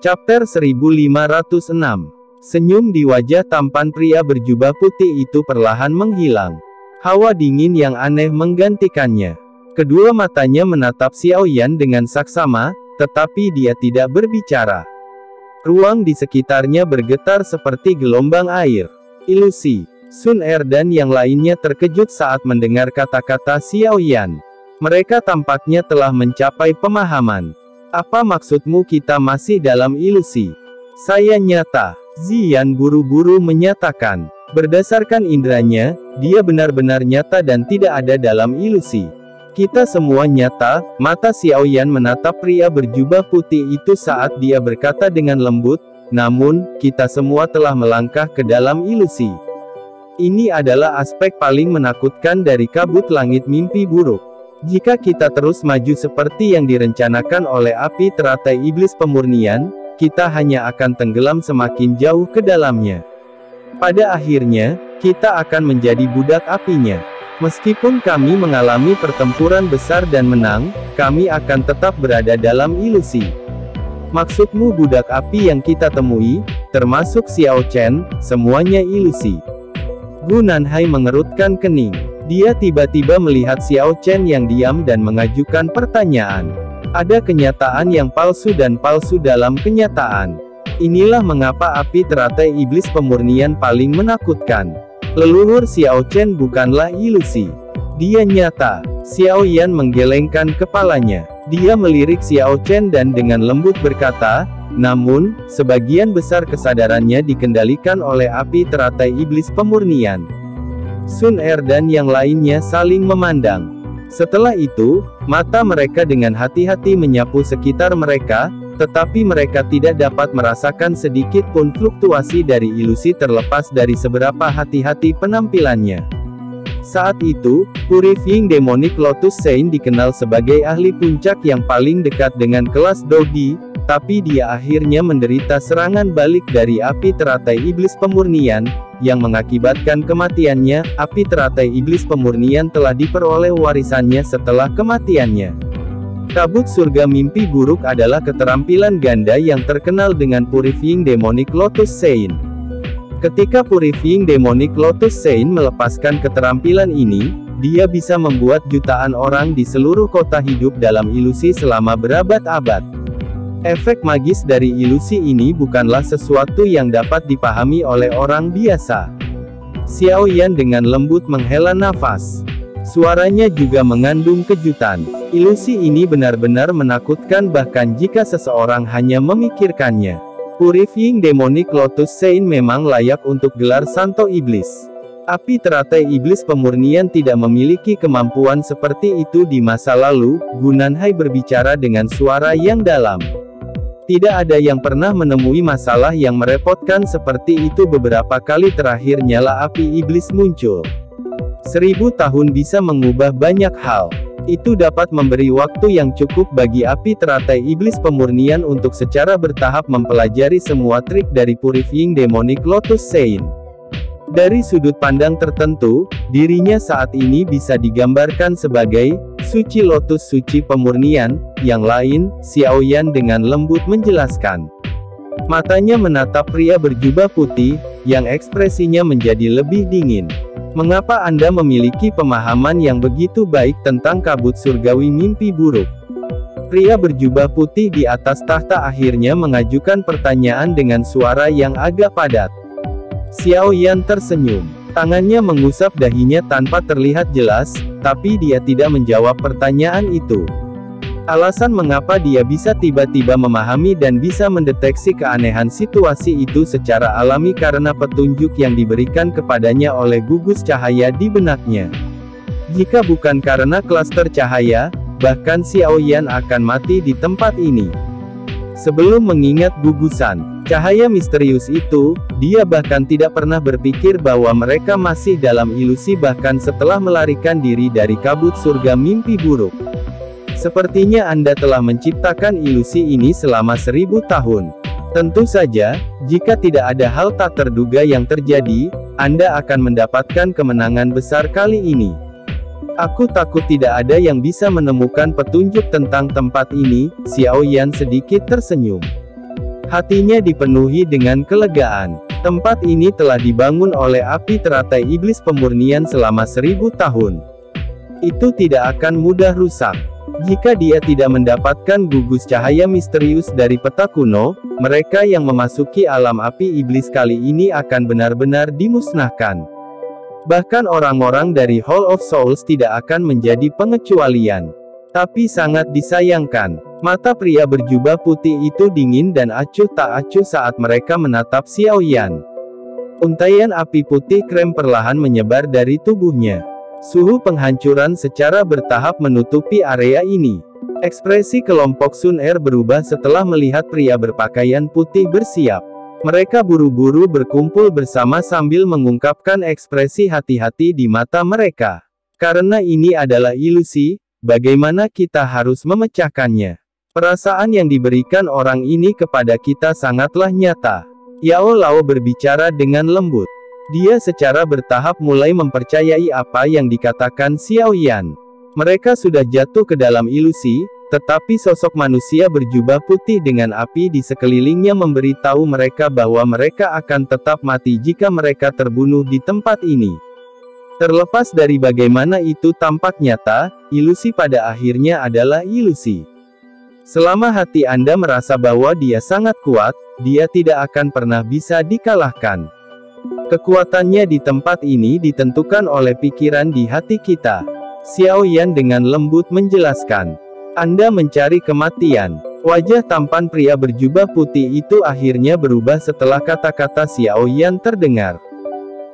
Chapter 1506. Senyum di wajah tampan pria berjubah putih itu perlahan menghilang. Hawa dingin yang aneh menggantikannya. Kedua matanya menatap Xiaoyan dengan saksama, tetapi dia tidak berbicara. Ruang di sekitarnya bergetar seperti gelombang air. Ilusi. Sun Er dan yang lainnya terkejut saat mendengar kata-kata Xiaoyan. Mereka tampaknya telah mencapai pemahaman. Apa maksudmu kita masih dalam ilusi? Saya nyata. Ziyan buru-buru menyatakan. Berdasarkan indranya, dia benar-benar nyata dan tidak ada dalam ilusi. Kita semua nyata. Mata Xiaoyan menatap pria berjubah putih itu saat dia berkata dengan lembut, namun, kita semua telah melangkah ke dalam ilusi. Ini adalah aspek paling menakutkan dari kabut langit mimpi buruk. Jika kita terus maju seperti yang direncanakan oleh api teratai iblis pemurnian, kita hanya akan tenggelam semakin jauh ke dalamnya. Pada akhirnya, kita akan menjadi budak apinya. Meskipun kami mengalami pertempuran besar dan menang, kami akan tetap berada dalam ilusi. Maksudmu budak api yang kita temui, termasuk Xiao Chen, semuanya ilusi. Gu Nanhai mengerutkan kening. Dia tiba-tiba melihat Xiao Chen yang diam dan mengajukan pertanyaan. Ada kenyataan yang palsu dan palsu dalam kenyataan. Inilah mengapa api teratai iblis pemurnian paling menakutkan. Leluhur Xiao Chen bukanlah ilusi. Dia nyata. Xiaoyan menggelengkan kepalanya. Dia melirik Xiao Chen dan dengan lembut berkata, namun, sebagian besar kesadarannya dikendalikan oleh api teratai iblis pemurnian. Sun Er dan yang lainnya saling memandang. Setelah itu, mata mereka dengan hati-hati menyapu sekitar mereka, tetapi mereka tidak dapat merasakan sedikit pun fluktuasi dari ilusi terlepas dari seberapa hati-hati penampilannya. Saat itu, Purifying Demonic Lotus Saint dikenal sebagai ahli puncak yang paling dekat dengan kelas Dogi, tapi dia akhirnya menderita serangan balik dari api teratai iblis pemurnian, yang mengakibatkan kematiannya. Api teratai iblis pemurnian telah diperoleh warisannya setelah kematiannya. Kabut surga mimpi buruk adalah keterampilan ganda yang terkenal dengan Purifying Demonic Lotus Saint. Ketika Purifying Demonic Lotus Saint melepaskan keterampilan ini, dia bisa membuat jutaan orang di seluruh kota hidup dalam ilusi selama berabad-abad. Efek magis dari ilusi ini bukanlah sesuatu yang dapat dipahami oleh orang biasa. Xiaoyan dengan lembut menghela nafas. Suaranya juga mengandung kejutan. Ilusi ini benar-benar menakutkan bahkan jika seseorang hanya memikirkannya. Purifying Demonic Lotus Saint memang layak untuk gelar Santo Iblis. Api teratai iblis pemurnian tidak memiliki kemampuan seperti itu di masa lalu. Gu Nanhai berbicara dengan suara yang dalam. Tidak ada yang pernah menemui masalah yang merepotkan seperti itu. Beberapa kali terakhir nyala api iblis muncul. 1000 tahun bisa mengubah banyak hal. Itu dapat memberi waktu yang cukup bagi api teratai iblis pemurnian untuk secara bertahap mempelajari semua trik dari Purifying Demonic Lotus Saint. Dari sudut pandang tertentu, dirinya saat ini bisa digambarkan sebagai suci lotus suci pemurnian. Yang lain, Xiaoyan dengan lembut menjelaskan. Matanya menatap pria berjubah putih, yang ekspresinya menjadi lebih dingin. Mengapa Anda memiliki pemahaman yang begitu baik tentang kabut surgawi mimpi buruk? Pria berjubah putih di atas tahta akhirnya mengajukan pertanyaan dengan suara yang agak padat. Xiaoyan tersenyum. Tangannya mengusap dahinya tanpa terlihat jelas, tapi dia tidak menjawab pertanyaan itu. Alasan mengapa dia bisa tiba-tiba memahami dan bisa mendeteksi keanehan situasi itu secara alami karena petunjuk yang diberikan kepadanya oleh gugus cahaya di benaknya. Jika bukan karena klaster cahaya, bahkan Xiaoyan akan mati di tempat ini. Sebelum mengingat gugusan cahaya misterius itu, dia bahkan tidak pernah berpikir bahwa mereka masih dalam ilusi bahkan setelah melarikan diri dari kabut surga mimpi buruk. Sepertinya Anda telah menciptakan ilusi ini selama 1000 tahun. Tentu saja, jika tidak ada hal tak terduga yang terjadi, Anda akan mendapatkan kemenangan besar kali ini. Aku takut tidak ada yang bisa menemukan petunjuk tentang tempat ini. Xiaoyan sedikit tersenyum. Hatinya dipenuhi dengan kelegaan. Tempat ini telah dibangun oleh api teratai iblis pemurnian selama 1000 tahun. Itu tidak akan mudah rusak. Jika dia tidak mendapatkan gugus cahaya misterius dari peta kuno, mereka yang memasuki alam api iblis kali ini akan benar-benar dimusnahkan. Bahkan orang-orang dari Hall of Souls tidak akan menjadi pengecualian. Tapi sangat disayangkan, mata pria berjubah putih itu dingin dan acuh tak acuh saat mereka menatap Xiao Yan. Untaian api putih krem perlahan menyebar dari tubuhnya. Suhu penghancuran secara bertahap menutupi area ini. Ekspresi kelompok Sun Er berubah setelah melihat pria berpakaian putih bersiap. Mereka buru-buru berkumpul bersama sambil mengungkapkan ekspresi hati-hati di mata mereka. Karena ini adalah ilusi, bagaimana kita harus memecahkannya? Perasaan yang diberikan orang ini kepada kita sangatlah nyata. Yao Lao berbicara dengan lembut. Dia secara bertahap mulai mempercayai apa yang dikatakan Xiao Yan. Mereka sudah jatuh ke dalam ilusi, tetapi sosok manusia berjubah putih dengan api di sekelilingnya memberitahu mereka bahwa mereka akan tetap mati jika mereka terbunuh di tempat ini. Terlepas dari bagaimana itu tampak nyata, ilusi pada akhirnya adalah ilusi. Selama hati Anda merasa bahwa dia sangat kuat, dia tidak akan pernah bisa dikalahkan. Kekuatannya di tempat ini ditentukan oleh pikiran di hati kita. Xiao Yan dengan lembut menjelaskan. Anda mencari kematian. Wajah tampan pria berjubah putih itu akhirnya berubah setelah kata-kata Xiao Yan terdengar.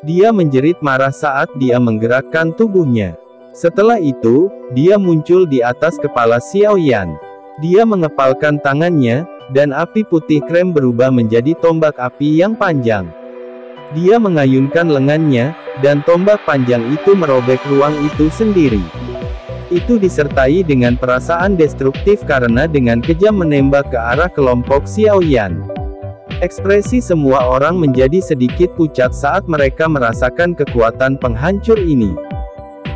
Dia menjerit marah saat dia menggerakkan tubuhnya. Setelah itu, dia muncul di atas kepala Xiao Yan. Dia mengepalkan tangannya, dan api putih krem berubah menjadi tombak api yang panjang. Dia mengayunkan lengannya, dan tombak panjang itu merobek ruang itu sendiri. Itu disertai dengan perasaan destruktif karena dengan kejam menembak ke arah kelompok Xiao Yan. Ekspresi semua orang menjadi sedikit pucat saat mereka merasakan kekuatan penghancur ini.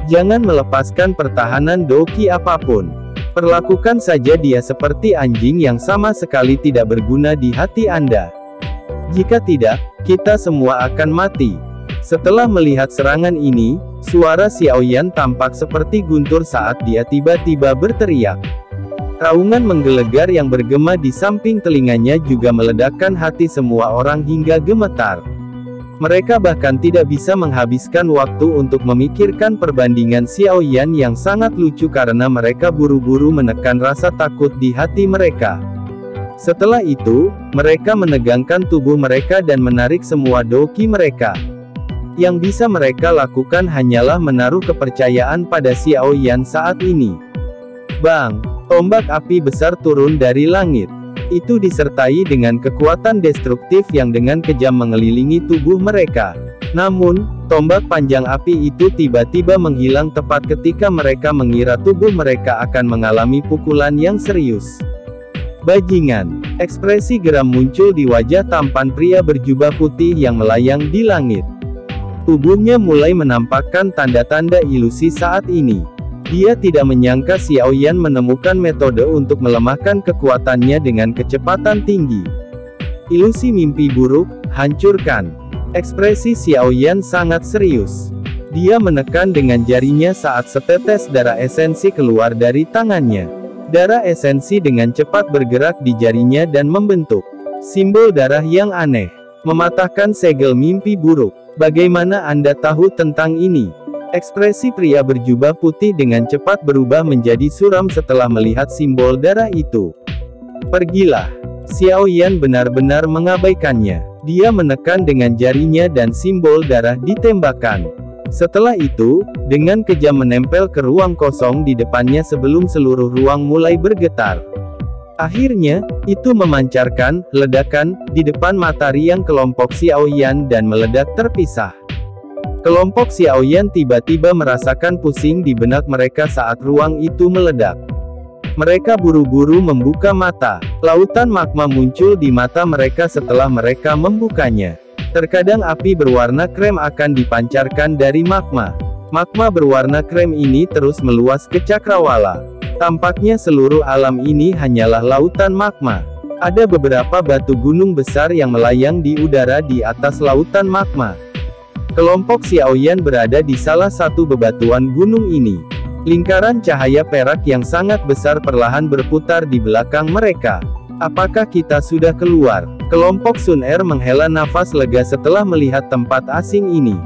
Jangan melepaskan pertahanan Doki apapun. Perlakukan saja dia seperti anjing yang sama sekali tidak berguna di hati Anda. Jika tidak, kita semua akan mati. Setelah melihat serangan ini, suara Xiao Yan tampak seperti guntur saat dia tiba-tiba berteriak. Raungan menggelegar yang bergema di samping telinganya juga meledakkan hati semua orang hingga gemetar. Mereka bahkan tidak bisa menghabiskan waktu untuk memikirkan perbandingan Xiao Yan yang sangat lucu karena mereka buru-buru menekan rasa takut di hati mereka. Setelah itu, mereka menegangkan tubuh mereka dan menarik semua doki mereka. Yang bisa mereka lakukan hanyalah menaruh kepercayaan pada Xiao Yan saat ini. Bang! Tombak api besar turun dari langit. Itu disertai dengan kekuatan destruktif yang dengan kejam mengelilingi tubuh mereka. Namun, tombak panjang api itu tiba-tiba menghilang tepat ketika mereka mengira tubuh mereka akan mengalami pukulan yang serius. Bajingan! Ekspresi geram muncul di wajah tampan pria berjubah putih yang melayang di langit. Tubuhnya mulai menampakkan tanda-tanda ilusi saat ini. Dia tidak menyangka Xiao Yan menemukan metode untuk melemahkan kekuatannya dengan kecepatan tinggi. Ilusi mimpi buruk, hancurkan. Ekspresi Xiao Yan sangat serius. Dia menekan dengan jarinya saat setetes darah esensi keluar dari tangannya. Darah esensi dengan cepat bergerak di jarinya dan membentuk simbol darah yang aneh. Mematahkan segel mimpi buruk. Bagaimana Anda tahu tentang ini? Ekspresi pria berjubah putih dengan cepat berubah menjadi suram setelah melihat simbol darah itu. Pergilah. Xiao Yan benar-benar mengabaikannya. Dia menekan dengan jarinya dan simbol darah ditembakkan. Setelah itu, dengan kejam menempel ke ruang kosong di depannya sebelum seluruh ruang mulai bergetar. Akhirnya, itu memancarkan ledakan di depan mata riang kelompok Xiao Yan dan meledak terpisah. Kelompok Xiao Yan tiba-tiba merasakan pusing di benak mereka saat ruang itu meledak. Mereka buru-buru membuka mata. Lautan magma muncul di mata mereka setelah mereka membukanya. Terkadang api berwarna krem akan dipancarkan dari magma. Magma berwarna krem ini terus meluas ke cakrawala. Tampaknya seluruh alam ini hanyalah lautan magma. Ada beberapa batu gunung besar yang melayang di udara di atas lautan magma. Kelompok Xiaoyan berada di salah satu bebatuan gunung ini. Lingkaran cahaya perak yang sangat besar perlahan berputar di belakang mereka. Apakah kita sudah keluar? Kelompok Sun Er menghela nafas lega setelah melihat tempat asing ini.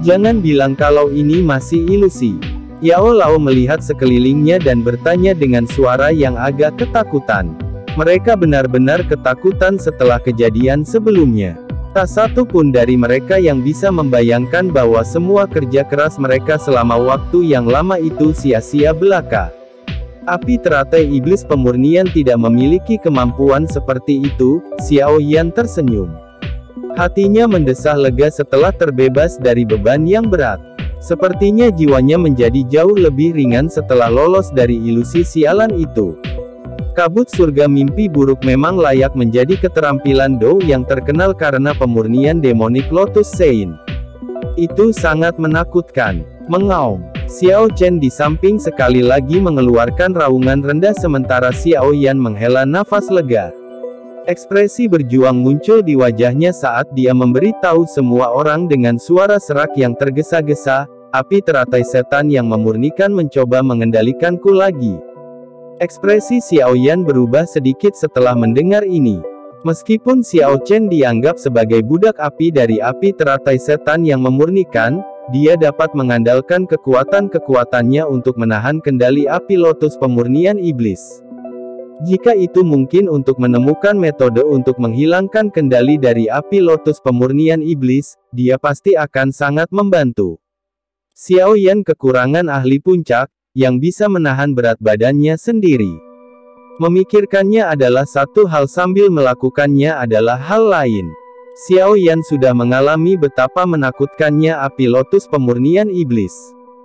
Jangan bilang kalau ini masih ilusi. Yao Lao melihat sekelilingnya dan bertanya dengan suara yang agak ketakutan. Mereka benar-benar ketakutan setelah kejadian sebelumnya. Tak satu pun dari mereka yang bisa membayangkan bahwa semua kerja keras mereka selama waktu yang lama itu sia-sia belaka. Api teratai iblis pemurnian tidak memiliki kemampuan seperti itu. Xiaoyan tersenyum. Hatinya mendesah lega setelah terbebas dari beban yang berat. Sepertinya jiwanya menjadi jauh lebih ringan setelah lolos dari ilusi sialan itu. Kabut surga mimpi buruk memang layak menjadi keterampilan Dou yang terkenal karena pemurnian demonik Lotus Sein. Itu sangat menakutkan. Mengaum. Xiao Chen di samping sekali lagi mengeluarkan raungan rendah sementara Xiaoyan menghela nafas lega. Ekspresi berjuang muncul di wajahnya saat dia memberitahu semua orang dengan suara serak yang tergesa-gesa, api teratai setan yang memurnikan mencoba mengendalikanku lagi. Ekspresi Xiaoyan berubah sedikit setelah mendengar ini. Meskipun Xiao Chen dianggap sebagai budak api dari api teratai setan yang memurnikan, dia dapat mengandalkan kekuatan-kekuatannya untuk menahan kendali api lotus pemurnian iblis. Jika itu mungkin untuk menemukan metode untuk menghilangkan kendali dari api lotus pemurnian iblis, dia pasti akan sangat membantu. Xiaoyan kekurangan ahli puncak, yang bisa menahan berat badannya sendiri. Memikirkannya adalah satu hal sambil melakukannya adalah hal lain. Xiaoyan sudah mengalami betapa menakutkannya api lotus pemurnian iblis.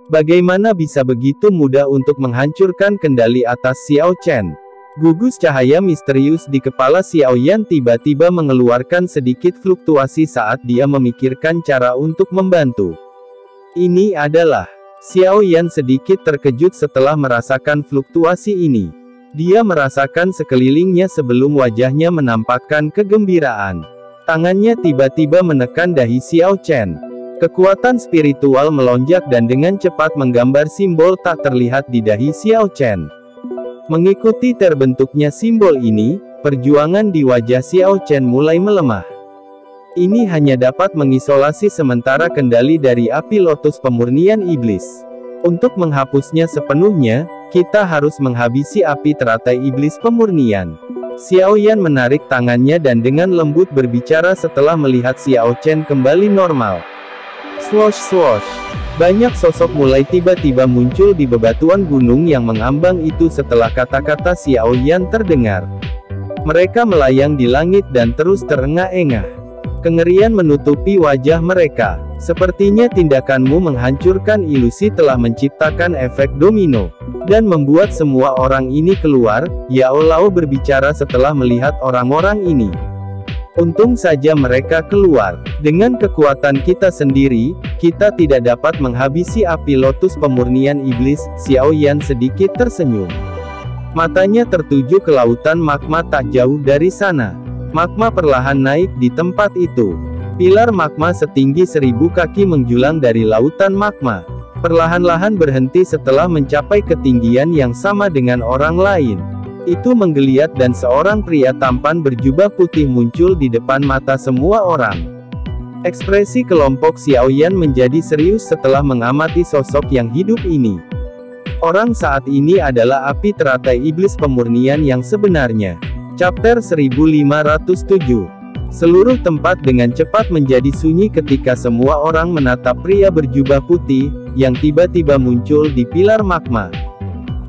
Bagaimana bisa begitu mudah untuk menghancurkan kendali atas Xiao Chen? Gugus cahaya misterius di kepala Xiaoyan tiba-tiba mengeluarkan sedikit fluktuasi saat dia memikirkan cara untuk membantu. Ini adalah... Xiaoyan sedikit terkejut setelah merasakan fluktuasi ini. Dia merasakan sekelilingnya sebelum wajahnya menampakkan kegembiraan. Tangannya tiba-tiba menekan dahi Xiao Chen. Kekuatan spiritual melonjak dan dengan cepat menggambar simbol tak terlihat di dahi Xiao Chen. Mengikuti terbentuknya simbol ini, perjuangan di wajah Xiao Chen mulai melemah. Ini hanya dapat mengisolasi sementara kendali dari api lotus pemurnian iblis. Untuk menghapusnya sepenuhnya, kita harus menghabisi api teratai iblis pemurnian. Xiaoyan menarik tangannya dan dengan lembut berbicara setelah melihat Xiao Chen kembali normal. Swosh swosh. Banyak sosok mulai tiba-tiba muncul di bebatuan gunung yang mengambang itu setelah kata-kata Xiaoyan terdengar. Mereka melayang di langit dan terus terengah-engah. Kengerian menutupi wajah mereka. Sepertinya tindakanmu menghancurkan ilusi telah menciptakan efek domino, dan membuat semua orang ini keluar. Yao Lao berbicara setelah melihat orang-orang ini. Untung saja mereka keluar. Dengan kekuatan kita sendiri, kita tidak dapat menghabisi api lotus pemurnian iblis. Xiaoyan sedikit tersenyum. Matanya tertuju ke lautan magma tak jauh dari sana. Magma perlahan naik di tempat itu. Pilar magma setinggi 1000 kaki menjulang dari lautan magma. Perlahan-lahan berhenti setelah mencapai ketinggian yang sama dengan orang lain. Itu menggeliat dan seorang pria tampan berjubah putih muncul di depan mata semua orang. Ekspresi kelompok Xiaoyan menjadi serius setelah mengamati sosok yang hidup ini. Orang saat ini adalah api teratai iblis pemurnian yang sebenarnya. Chapter 1507. Seluruh tempat dengan cepat menjadi sunyi ketika semua orang menatap pria berjubah putih, yang tiba-tiba muncul di pilar magma.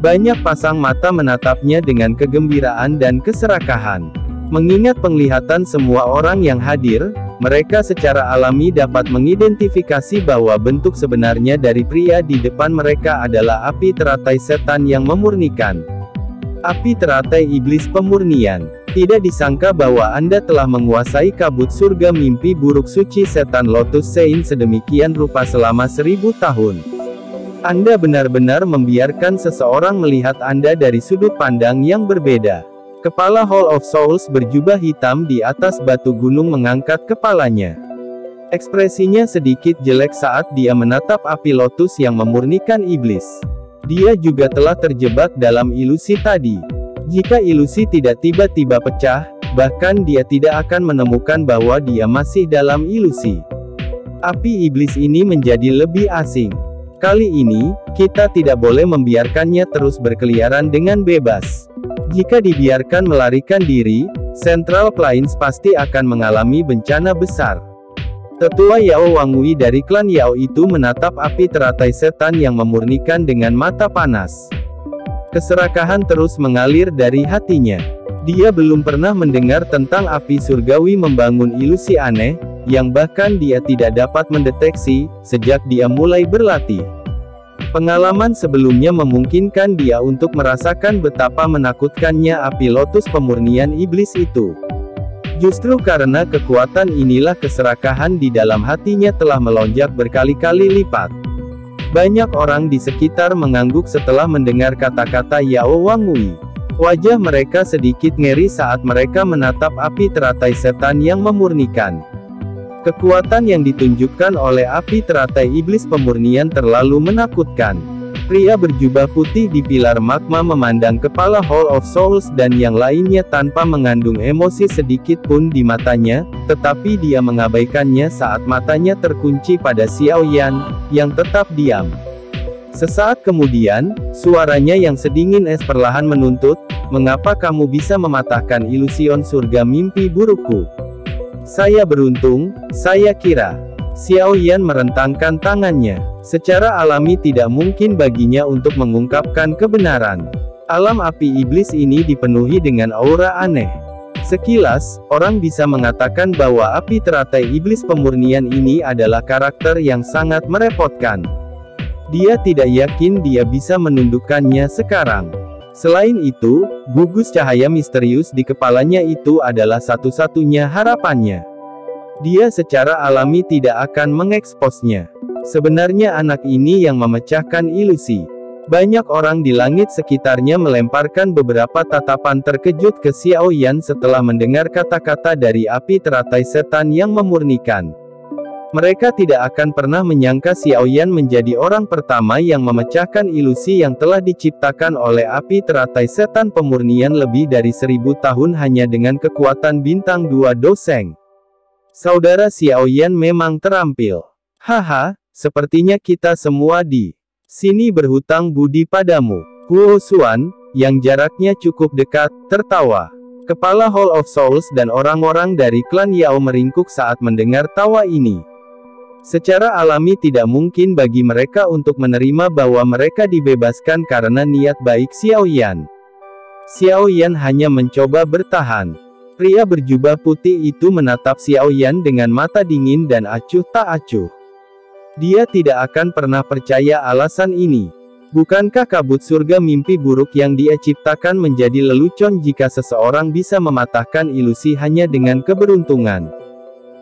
Banyak pasang mata menatapnya dengan kegembiraan dan keserakahan. Mengingat penglihatan semua orang yang hadir, mereka secara alami dapat mengidentifikasi bahwa bentuk sebenarnya dari pria di depan mereka adalah api teratai setan yang memurnikan. Api teratai iblis pemurnian. Tidak disangka bahwa Anda telah menguasai kabut surga mimpi buruk suci setan Lotus Sein sedemikian rupa selama 1000 tahun. Anda benar-benar membiarkan seseorang melihat Anda dari sudut pandang yang berbeda. Kepala Hall of Souls berjubah hitam di atas batu gunung mengangkat kepalanya. Ekspresinya sedikit jelek saat dia menatap api lotus yang memurnikan iblis. Dia juga telah terjebak dalam ilusi tadi. Jika ilusi tidak tiba-tiba pecah, bahkan dia tidak akan menemukan bahwa dia masih dalam ilusi. Api iblis ini menjadi lebih asing. Kali ini, kita tidak boleh membiarkannya terus berkeliaran dengan bebas. Jika dibiarkan melarikan diri, Central Plains pasti akan mengalami bencana besar. Tetua Yao Wangui dari klan Yao itu menatap api teratai setan yang memurnikan dengan mata panas. Keserakahan terus mengalir dari hatinya. Dia belum pernah mendengar tentang api surgawi membangun ilusi aneh, yang bahkan dia tidak dapat mendeteksi, sejak dia mulai berlatih. Pengalaman sebelumnya memungkinkan dia untuk merasakan betapa menakutkannya api lotus pemurnian iblis itu. Justru karena kekuatan inilah keserakahan di dalam hatinya telah melonjak berkali-kali lipat. Banyak orang di sekitar mengangguk setelah mendengar kata-kata Yao Wangui. Wajah mereka sedikit ngeri saat mereka menatap api teratai setan yang memurnikan. Kekuatan yang ditunjukkan oleh api teratai iblis pemurnian terlalu menakutkan. Pria berjubah putih di pilar magma memandang kepala Hall of Souls dan yang lainnya tanpa mengandung emosi sedikit pun di matanya, tetapi dia mengabaikannya saat matanya terkunci pada Xiao Yan, yang tetap diam. Sesaat kemudian, suaranya yang sedingin es perlahan menuntut, "Mengapa kamu bisa mematahkan ilusion surga mimpi burukku?" "Saya beruntung, saya kira." Xiao Yan merentangkan tangannya. Secara alami tidak mungkin baginya untuk mengungkapkan kebenaran. Alam api iblis ini dipenuhi dengan aura aneh. Sekilas, orang bisa mengatakan bahwa api teratai iblis pemurnian ini adalah karakter yang sangat merepotkan. Dia tidak yakin dia bisa menundukkannya sekarang. Selain itu, gugus cahaya misterius di kepalanya itu adalah satu-satunya harapannya. Dia secara alami tidak akan mengeksposnya. Sebenarnya anak ini yang memecahkan ilusi. Banyak orang di langit sekitarnya melemparkan beberapa tatapan terkejut ke Xiao Yan setelah mendengar kata-kata dari api teratai setan yang memurnikan. Mereka tidak akan pernah menyangka Xiao Yan menjadi orang pertama yang memecahkan ilusi yang telah diciptakan oleh api teratai setan pemurnian lebih dari 1000 tahun hanya dengan kekuatan bintang 2 doseng. Saudara Xiao Yan memang terampil. Haha, sepertinya kita semua di sini berhutang budi padamu. Huo Xuan, yang jaraknya cukup dekat, tertawa. Kepala Hall of Souls dan orang-orang dari klan Yao meringkuk saat mendengar tawa ini. Secara alami tidak mungkin bagi mereka untuk menerima bahwa mereka dibebaskan karena niat baik Xiao Yan. Xiao Yan hanya mencoba bertahan. Pria berjubah putih itu menatap Xiao Yan dengan mata dingin dan acuh tak acuh. Dia tidak akan pernah percaya alasan ini. Bukankah kabut surga mimpi buruk yang dia ciptakan menjadi lelucon jika seseorang bisa mematahkan ilusi hanya dengan keberuntungan?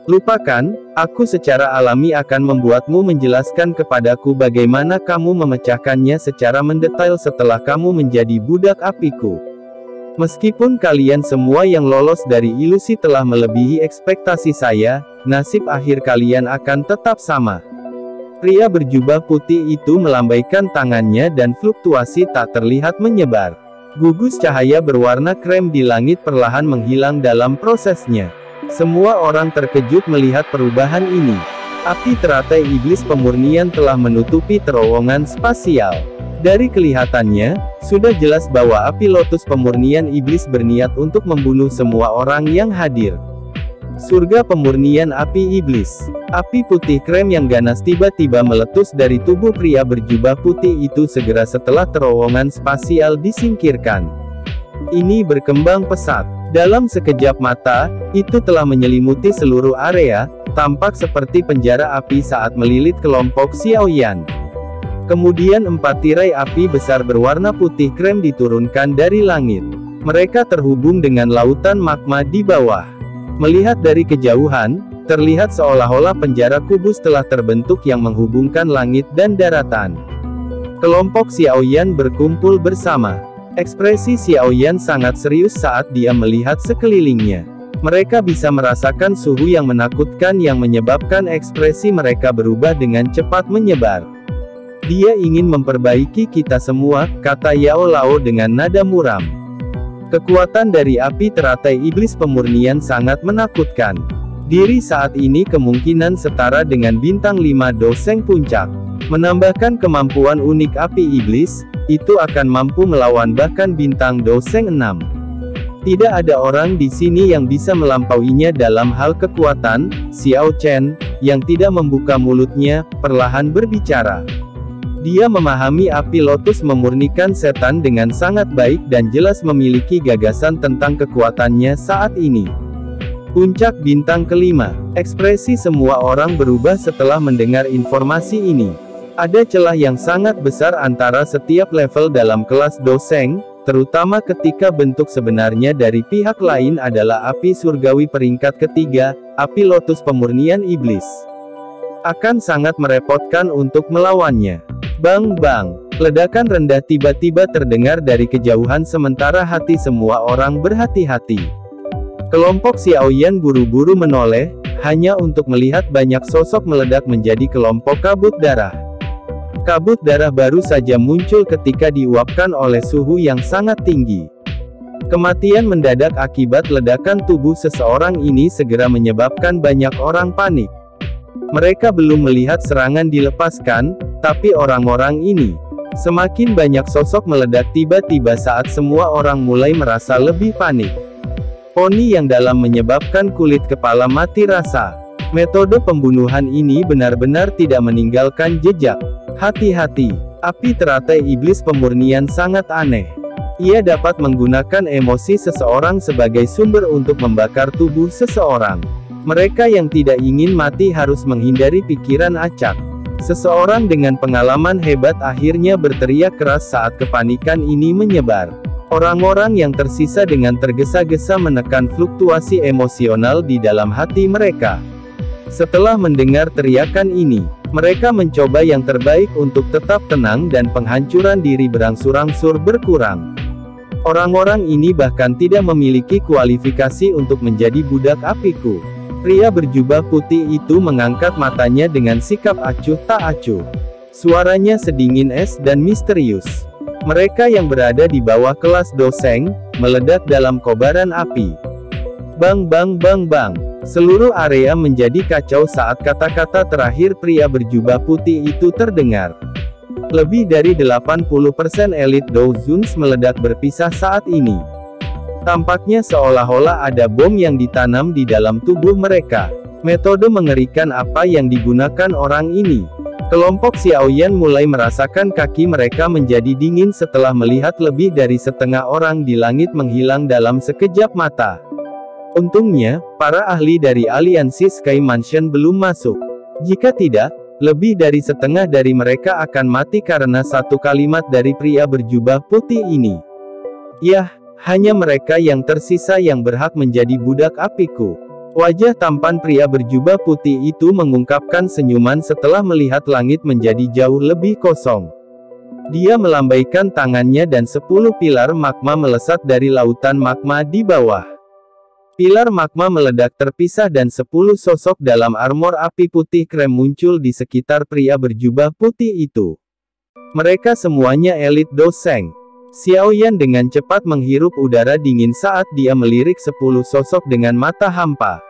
Lupakan, aku secara alami akan membuatmu menjelaskan kepadaku bagaimana kamu memecahkannya secara mendetail setelah kamu menjadi budak apiku. Meskipun kalian semua yang lolos dari ilusi telah melebihi ekspektasi saya, nasib akhir kalian akan tetap sama. Pria berjubah putih itu melambaikan tangannya dan fluktuasi tak terlihat menyebar. Gugus cahaya berwarna krem di langit perlahan menghilang dalam prosesnya. Semua orang terkejut melihat perubahan ini. Api teratai iblis pemurnian telah menutupi terowongan spasial. Dari kelihatannya, sudah jelas bahwa api lotus pemurnian iblis berniat untuk membunuh semua orang yang hadir. Surga pemurnian api iblis. Api putih krem yang ganas tiba-tiba meletus dari tubuh pria berjubah putih itu segera setelah terowongan spasial disingkirkan. Ini berkembang pesat. Dalam sekejap mata, itu telah menyelimuti seluruh area, tampak seperti penjara api saat melilit kelompok Xiao Yan. Kemudian 4 tirai api besar berwarna putih krem diturunkan dari langit. Mereka terhubung dengan lautan magma di bawah. Melihat dari kejauhan, terlihat seolah-olah penjara kubus telah terbentuk yang menghubungkan langit dan daratan. Kelompok Xiao Yan berkumpul bersama. Ekspresi Xiaoyan sangat serius saat dia melihat sekelilingnya. Mereka bisa merasakan suhu yang menakutkan yang menyebabkan ekspresi mereka berubah dengan cepat menyebar. Dia ingin memperbaiki kita semua, kata Yao Lao dengan nada muram. Kekuatan dari api teratai iblis pemurnian sangat menakutkan. Diri saat ini kemungkinan setara dengan bintang 5 doseng puncak. Menambahkan kemampuan unik api iblis, itu akan mampu melawan bahkan bintang doseng 6. Tidak ada orang di sini yang bisa melampauinya dalam hal kekuatan. Xiao Chen, yang tidak membuka mulutnya, perlahan berbicara. Dia memahami api lotus memurnikan setan dengan sangat baik dan jelas memiliki gagasan tentang kekuatannya saat ini. Puncak bintang kelima. Ekspresi semua orang berubah setelah mendengar informasi ini. Ada celah yang sangat besar antara setiap level dalam kelas doseng, terutama ketika bentuk sebenarnya dari pihak lain adalah api surgawi peringkat ketiga, api lotus pemurnian iblis. Akan sangat merepotkan untuk melawannya. Bang bang, ledakan rendah tiba-tiba terdengar dari kejauhan sementara hati semua orang berhati-hati. Kelompok Xiaoyan buru-buru menoleh, hanya untuk melihat banyak sosok meledak menjadi kelompok kabut darah. Kabut darah baru saja muncul ketika diuapkan oleh suhu yang sangat tinggi. Kematian mendadak akibat ledakan tubuh seseorang ini segera menyebabkan banyak orang panik. Mereka belum melihat serangan dilepaskan, tapi orang-orang ini. Semakin banyak sosok meledak tiba-tiba saat semua orang mulai merasa lebih panik. Poni yang dalam menyebabkan kulit kepala mati rasa. Metode pembunuhan ini benar-benar tidak meninggalkan jejak. Hati-hati, api teratai iblis pemurnian sangat aneh. Ia dapat menggunakan emosi seseorang sebagai sumber untuk membakar tubuh seseorang. Mereka yang tidak ingin mati harus menghindari pikiran acak. Seseorang dengan pengalaman hebat akhirnya berteriak keras saat kepanikan ini menyebar. Orang-orang yang tersisa dengan tergesa-gesa menekan fluktuasi emosional di dalam hati mereka. Setelah mendengar teriakan ini, mereka mencoba yang terbaik untuk tetap tenang dan penghancuran diri berangsur-angsur berkurang. Orang-orang ini bahkan tidak memiliki kualifikasi untuk menjadi budak apiku. Pria berjubah putih itu mengangkat matanya dengan sikap acuh tak acuh. Suaranya sedingin es dan misterius. Mereka yang berada di bawah kelas doseng, meledak dalam kobaran api. Bang bang bang bang. Seluruh area menjadi kacau saat kata-kata terakhir pria berjubah putih itu terdengar. Lebih dari 80% elit Douzuns meledak berpisah saat ini. Tampaknya seolah-olah ada bom yang ditanam di dalam tubuh mereka. Metode mengerikan apa yang digunakan orang ini. Kelompok Xiaoyan mulai merasakan kaki mereka menjadi dingin setelah melihat lebih dari setengah orang di langit menghilang dalam sekejap mata. Untungnya, para ahli dari aliansi Sky Mansion belum masuk. Jika tidak, lebih dari setengah dari mereka akan mati karena satu kalimat dari pria berjubah putih ini. Yah, hanya mereka yang tersisa yang berhak menjadi budak apiku. Wajah tampan pria berjubah putih itu mengungkapkan senyuman setelah melihat langit menjadi jauh lebih kosong. Dia melambaikan tangannya dan 10 pilar magma melesat dari lautan magma di bawah. Pilar magma meledak terpisah dan 10 sosok dalam armor api putih krem muncul di sekitar pria berjubah putih itu. Mereka semuanya elit doseng. Xiaoyan dengan cepat menghirup udara dingin saat dia melirik 10 sosok dengan mata hampa.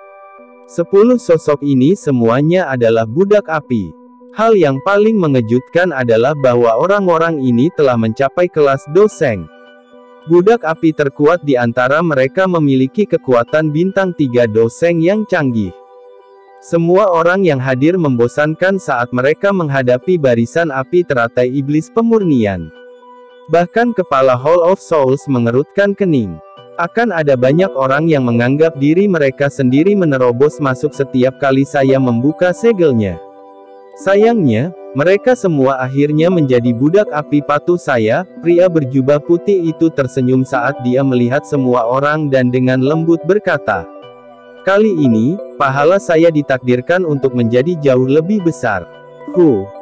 10 sosok ini semuanya adalah budak api. Hal yang paling mengejutkan adalah bahwa orang-orang ini telah mencapai kelas doseng. Budak api terkuat di antara mereka memiliki kekuatan bintang 3 doseng yang canggih. Semua orang yang hadir membosankan saat mereka menghadapi barisan api teratai iblis pemurnian. Bahkan kepala Hall of Souls mengerutkan kening. Akan ada banyak orang yang menganggap diri mereka sendiri menerobos masuk setiap kali saya membuka segelnya. Sayangnya, mereka semua akhirnya menjadi budak api patuh saya. Pria berjubah putih itu tersenyum saat dia melihat semua orang dan dengan lembut berkata, "Kali ini, pahala saya ditakdirkan untuk menjadi jauh lebih besar."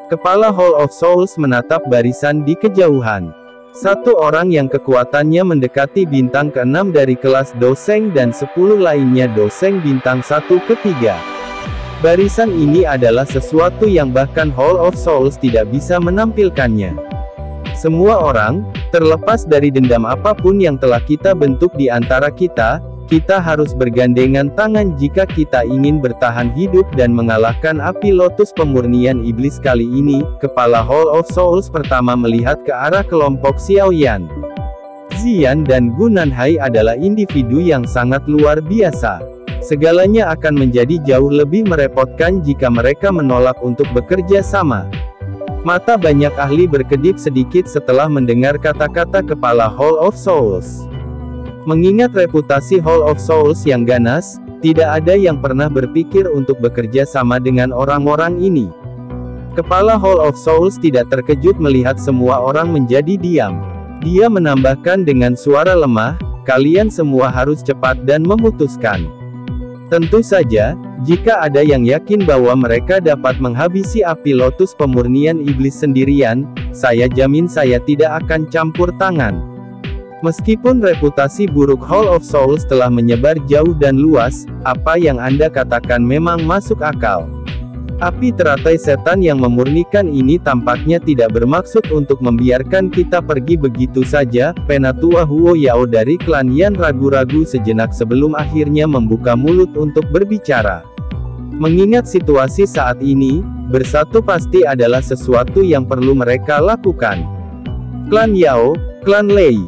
Kepala Hall of Souls menatap barisan di kejauhan. Satu orang yang kekuatannya mendekati bintang ke-6 dari kelas Doseng dan 10 lainnya Doseng bintang 1 ke 3. Barisan ini adalah sesuatu yang bahkan Hall of Souls tidak bisa menampilkannya. Semua orang, terlepas dari dendam apapun yang telah kita bentuk di antara kita harus bergandengan tangan jika kita ingin bertahan hidup dan mengalahkan api lotus pemurnian iblis kali ini. Kepala Hall of Souls pertama melihat ke arah kelompok Xiaoyan. Ziyan dan Gunanhai adalah individu yang sangat luar biasa. Segalanya akan menjadi jauh lebih merepotkan jika mereka menolak untuk bekerja sama. Mata banyak ahli berkedip sedikit setelah mendengar kata-kata kepala Hall of Souls. Mengingat reputasi Hall of Souls yang ganas, tidak ada yang pernah berpikir untuk bekerja sama dengan orang-orang ini. Kepala Hall of Souls tidak terkejut melihat semua orang menjadi diam. Dia menambahkan dengan suara lemah, "Kalian semua harus cepat dan memutuskan. Tentu saja, jika ada yang yakin bahwa mereka dapat menghabisi api lotus pemurnian iblis sendirian, saya jamin saya tidak akan campur tangan." Meskipun reputasi buruk Hall of Souls telah menyebar jauh dan luas, apa yang Anda katakan memang masuk akal. Api teratai setan yang memurnikan ini tampaknya tidak bermaksud untuk membiarkan kita pergi begitu saja. Penatua Huo Yao dari klan Yan ragu-ragu sejenak sebelum akhirnya membuka mulut untuk berbicara. Mengingat situasi saat ini, bersatu pasti adalah sesuatu yang perlu mereka lakukan. Klan Yao, klan Lei,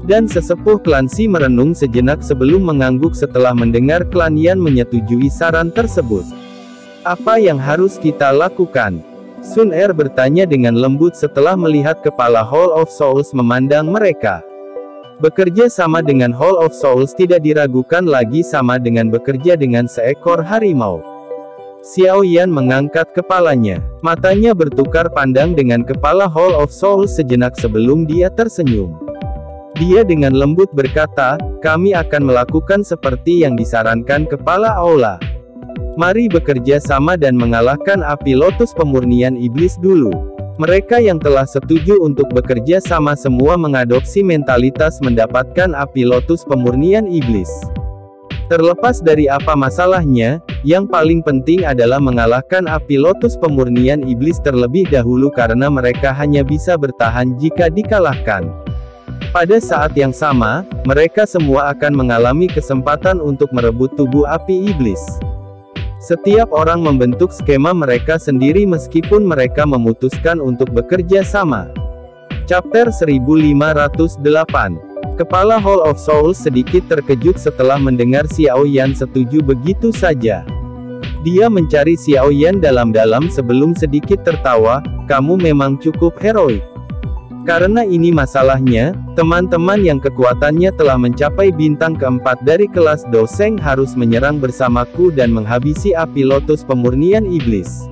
dan sesepuh klan Si merenung sejenak sebelum mengangguk setelah mendengar klan Yan menyetujui saran tersebut. Apa yang harus kita lakukan? Sun Er bertanya dengan lembut setelah melihat kepala Hall of Souls memandang mereka. Bekerja sama dengan Hall of Souls tidak diragukan lagi sama dengan bekerja dengan seekor harimau. Xiao Yan mengangkat kepalanya. Matanya bertukar pandang dengan kepala Hall of Souls sejenak sebelum dia tersenyum. Dia dengan lembut berkata, "Kami akan melakukan seperti yang disarankan kepala Aula. Mari bekerja sama dan mengalahkan api lotus pemurnian iblis dulu." Mereka yang telah setuju untuk bekerja sama semua mengadopsi mentalitas mendapatkan api lotus pemurnian iblis. Terlepas dari apa masalahnya, yang paling penting adalah mengalahkan api lotus pemurnian iblis terlebih dahulu karena mereka hanya bisa bertahan jika dikalahkan. Pada saat yang sama, mereka semua akan mengalami kesempatan untuk merebut tubuh api iblis. Setiap orang membentuk skema mereka sendiri meskipun mereka memutuskan untuk bekerja sama. Chapter 1508. Kepala Hall of Souls sedikit terkejut setelah mendengar Xiao Yan setuju begitu saja. Dia mencari Xiao Yan dalam-dalam sebelum sedikit tertawa, "Kamu memang cukup heroik. Karena ini masalahnya, teman-teman yang kekuatannya telah mencapai bintang keempat dari kelas Doseng harus menyerang bersamaku dan menghabisi api lotus pemurnian iblis.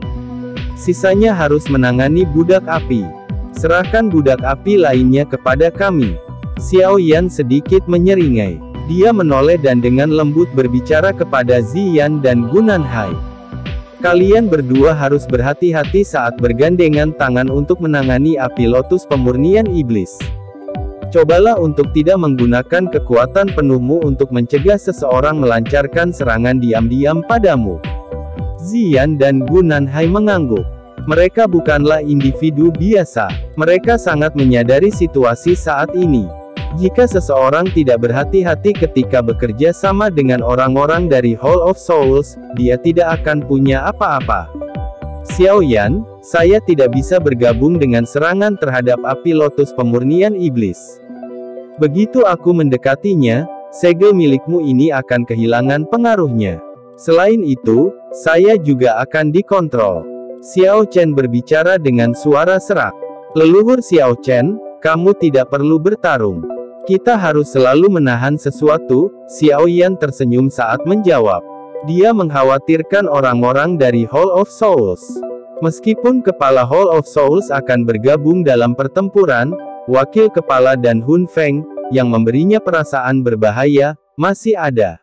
Sisanya harus menangani budak api. Serahkan budak api lainnya kepada kami." Xiao Yan sedikit menyeringai. Dia menoleh dan dengan lembut berbicara kepada Ziyan dan Gunanhai. "Kalian berdua harus berhati-hati saat bergandengan tangan untuk menangani api lotus pemurnian iblis. Cobalah untuk tidak menggunakan kekuatan penuhmu untuk mencegah seseorang melancarkan serangan diam-diam padamu." Ziyan dan Gunanhai mengangguk. Mereka bukanlah individu biasa. Mereka sangat menyadari situasi saat ini. Jika seseorang tidak berhati-hati ketika bekerja sama dengan orang-orang dari Hall of Souls, dia tidak akan punya apa-apa. "Xiao Yan, saya tidak bisa bergabung dengan serangan terhadap api lotus pemurnian iblis. Begitu aku mendekatinya, segel milikmu ini akan kehilangan pengaruhnya. Selain itu, saya juga akan dikontrol." Xiao Chen berbicara dengan suara serak. "Leluhur Xiao Chen, kamu tidak perlu bertarung. Kita harus selalu menahan sesuatu." Xiao Yan tersenyum saat menjawab. Dia mengkhawatirkan orang-orang dari Hall of Souls. Meskipun kepala Hall of Souls akan bergabung dalam pertempuran, wakil kepala dan Hun Feng, yang memberinya perasaan berbahaya, masih ada.